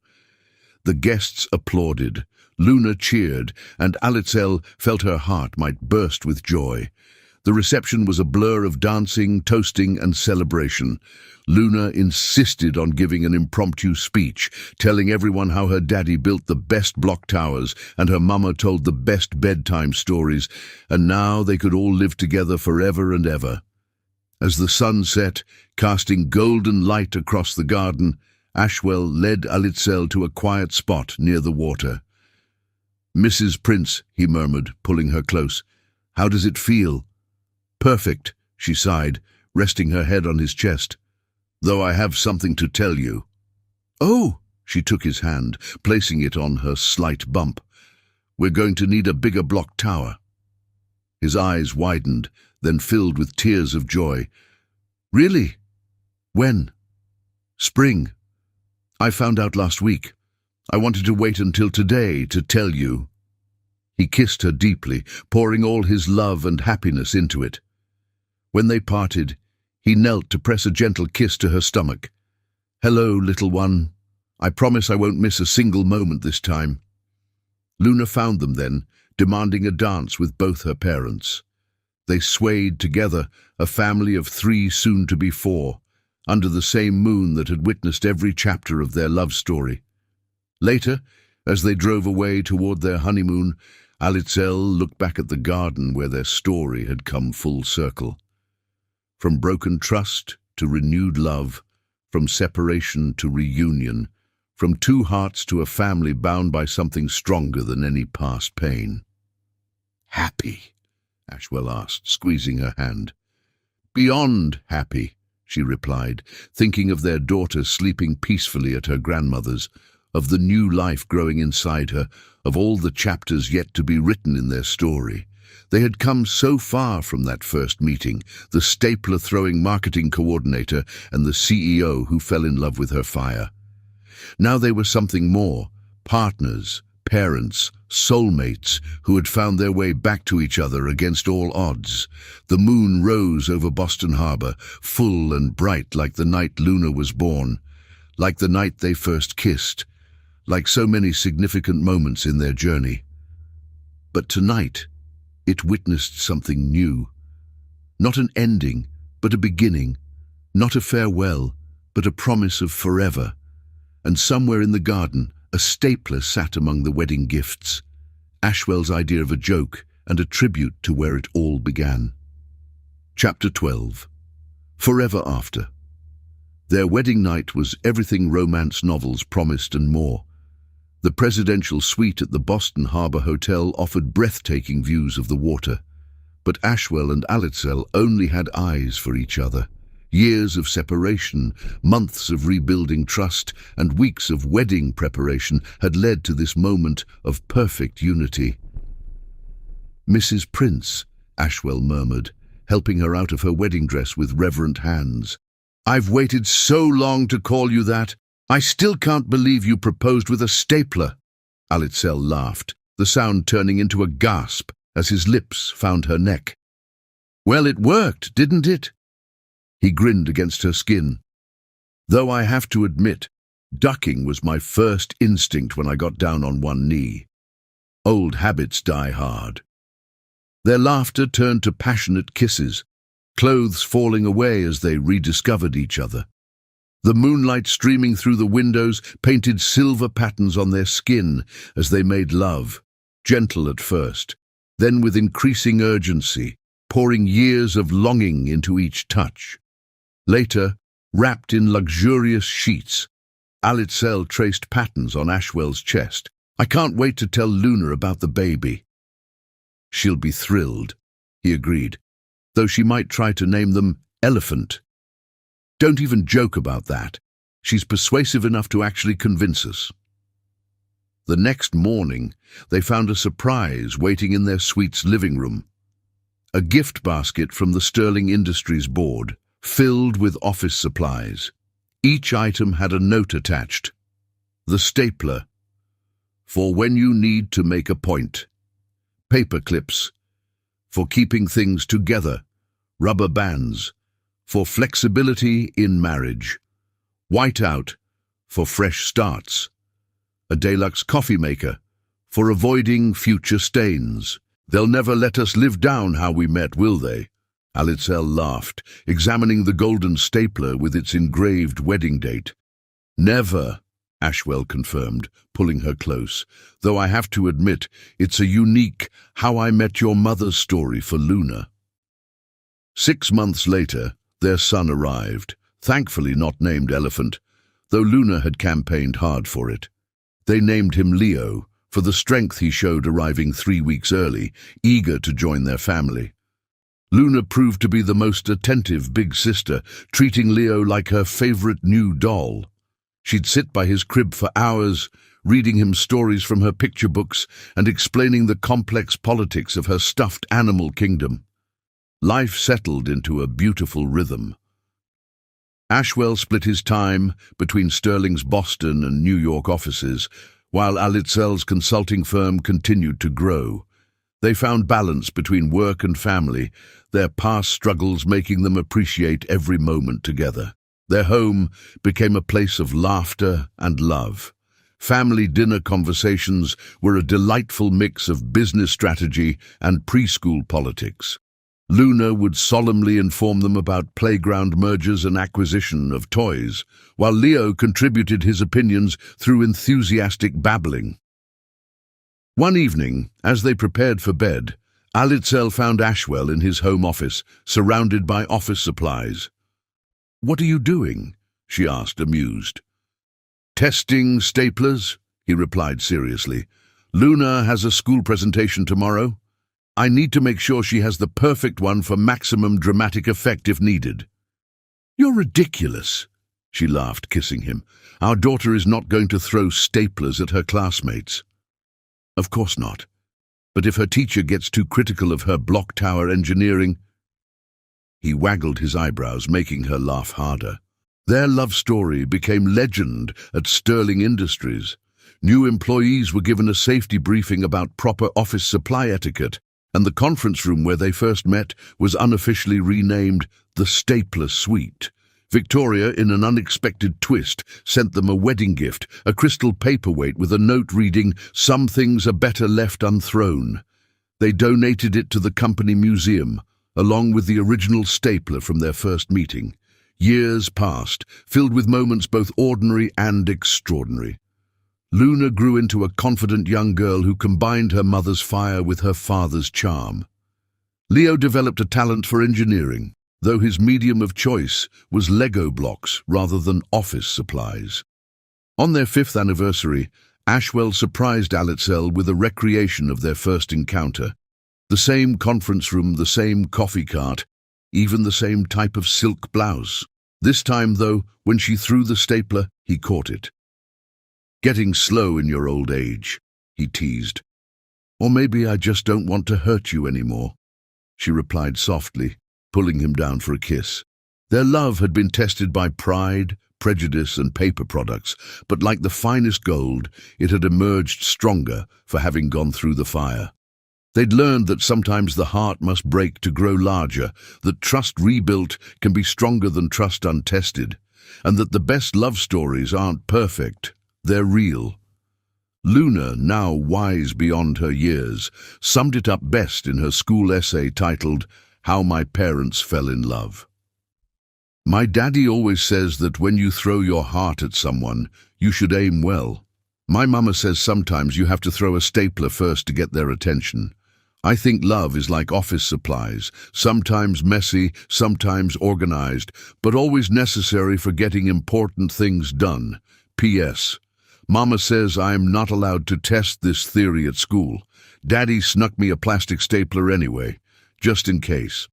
A: The guests applauded, Luna cheered, and Alitzel felt her heart might burst with joy. The reception was a blur of dancing, toasting, and celebration. Luna insisted on giving an impromptu speech, telling everyone how her daddy built the best block towers and her mama told the best bedtime stories, and now they could all live together forever and ever. As the sun set, casting golden light across the garden, Ashwell led Alitzel to a quiet spot near the water. Mrs. Prince, he murmured, pulling her close. How does it feel? Perfect, she sighed, resting her head on his chest. Though I have something to tell you. Oh, she took his hand, placing it on her slight bump. We're going to need a bigger block tower. His eyes widened, then filled with tears of joy. Really? When? Spring. I found out last week. I wanted to wait until today to tell you. He kissed her deeply, pouring all his love and happiness into it. When they parted, he knelt to press a gentle kiss to her stomach. Hello, little one. I promise I won't miss a single moment this time. Luna found them then, demanding a dance with both her parents. They swayed together, a family of 3, soon to be 4, under the same moon that had witnessed every chapter of their love story. Later, as they drove away toward their honeymoon, Alitzel looked back at the garden where their story had come full circle. From broken trust to renewed love, from separation to reunion, from 2 hearts to a family bound by something stronger than any past pain. Happy? Ashwell asked, squeezing her hand. Beyond happy, she replied, thinking of their daughter sleeping peacefully at her grandmother's, of the new life growing inside her, of all the chapters yet to be written in their story. They had come so far from that first meeting, the stapler-throwing marketing coordinator and the CEO who fell in love with her fire. Now they were something more, partners, parents, soulmates who had found their way back to each other against all odds. The moon rose over Boston Harbor, full and bright like the night Luna was born, like the night they first kissed, like so many significant moments in their journey. But tonight, it witnessed something new. Not an ending, but a beginning. Not a farewell, but a promise of forever. And somewhere in the garden, a stapler sat among the wedding gifts. Ashwell's idea of a joke and a tribute to where it all began. Chapter 12. Forever After. Their wedding night was everything romance novels promised and more. The presidential suite at the Boston Harbor Hotel offered breathtaking views of the water, but Ashwell and Alitzel only had eyes for each other. Years of separation, months of rebuilding trust, and weeks of wedding preparation had led to this moment of perfect unity. Mrs. Prince, Ashwell murmured, helping her out of her wedding dress with reverent hands. "I've waited so long to call you that. I still can't believe you proposed with a stapler." Alitzel laughed, the sound turning into a gasp as his lips found her neck. "Well, it worked, didn't it?" He grinned against her skin. "Though I have to admit, ducking was my first instinct when I got down on one knee. Old habits die hard." Their laughter turned to passionate kisses, clothes falling away as they rediscovered each other. The moonlight streaming through the windows painted silver patterns on their skin as they made love, gentle at first, then with increasing urgency, pouring years of longing into each touch. Later, wrapped in luxurious sheets, Alitzel traced patterns on Ashwell's chest. "I can't wait to tell Luna about the baby." "She'll be thrilled," he agreed, "though she might try to name them Elephant." "Don't even joke about that. She's persuasive enough to actually convince us." The next morning, they found a surprise waiting in their suite's living room. A gift basket from the Sterling Industries board, filled with office supplies. Each item had a note attached. The stapler, for when you need to make a point. Paper clips, for keeping things together. Rubber bands, for flexibility in marriage. Whiteout, for fresh starts. A Deluxe coffee maker, for avoiding future stains. "They'll never let us live down how we met, will they?" Alitzel laughed, examining the golden stapler with its engraved wedding date. "Never," Ashwell confirmed, pulling her close, "though I have to admit it's a unique How I Met Your Mother story for Luna." 6 months later, their son arrived, thankfully not named Elephant, though Luna had campaigned hard for it. They named him Leo, for the strength he showed arriving 3 weeks early, eager to join their family. Luna proved to be the most attentive big sister, treating Leo like her favorite new doll. She'd sit by his crib for hours, reading him stories from her picture books and explaining the complex politics of her stuffed animal kingdom. Life settled into a beautiful rhythm. Ashwell split his time between Sterling's Boston and New York offices, while Alitzel's consulting firm continued to grow. They found balance between work and family, their past struggles making them appreciate every moment together. Their home became a place of laughter and love. Family dinner conversations were a delightful mix of business strategy and preschool politics. Luna would solemnly inform them about playground mergers and acquisition of toys, while Leo contributed his opinions through enthusiastic babbling. One evening, as they prepared for bed, Alitzel found Ashwell in his home office, surrounded by office supplies. "What are you doing?" she asked, amused. "Testing staplers," he replied seriously. "Luna has a school presentation tomorrow. I need to make sure she has the perfect one for maximum dramatic effect if needed." "You're ridiculous," she laughed, kissing him. "Our daughter is not going to throw staplers at her classmates." "Of course not. But if her teacher gets too critical of her block tower engineering—" He waggled his eyebrows, making her laugh harder. Their love story became legend at Sterling Industries. New employees were given a safety briefing about proper office supply etiquette, and the conference room where they first met was unofficially renamed the Stapler Suite. Victoria, in an unexpected twist, sent them a wedding gift, a crystal paperweight with a note reading, "Some things are better left unthrown." They donated it to the company museum, along with the original stapler from their first meeting. Years passed, filled with moments both ordinary and extraordinary. Luna grew into a confident young girl who combined her mother's fire with her father's charm. Leo developed a talent for engineering, though his medium of choice was Lego blocks rather than office supplies. On their 5th anniversary, Ashwell surprised Alitzel with a recreation of their first encounter. The same conference room, the same coffee cart, even the same type of silk blouse. This time, though, when she threw the stapler, he caught it. "Getting slow in your old age," he teased. "Or maybe I just don't want to hurt you anymore," she replied softly, pulling him down for a kiss. Their love had been tested by pride, prejudice, and paper products, but like the finest gold, it had emerged stronger for having gone through the fire. They'd learned that sometimes the heart must break to grow larger, that trust rebuilt can be stronger than trust untested, and that the best love stories aren't perfect, they're real. Luna, now wise beyond her years, summed it up best in her school essay titled, "How My Parents Fell in Love." My daddy always says that when you throw your heart at someone, you should aim well. My mama says sometimes you have to throw a stapler first to get their attention. I think love is like office supplies, sometimes messy, sometimes organized, but always necessary for getting important things done. P.S. Mama says I am not allowed to test this theory at school. Daddy snuck me a plastic stapler anyway, just in case.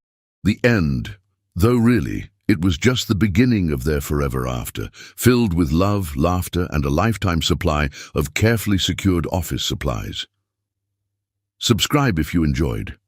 A: The end. Though really, it was just the beginning of their forever after, filled with love, laughter, and a lifetime supply of carefully secured office supplies. Subscribe if you enjoyed.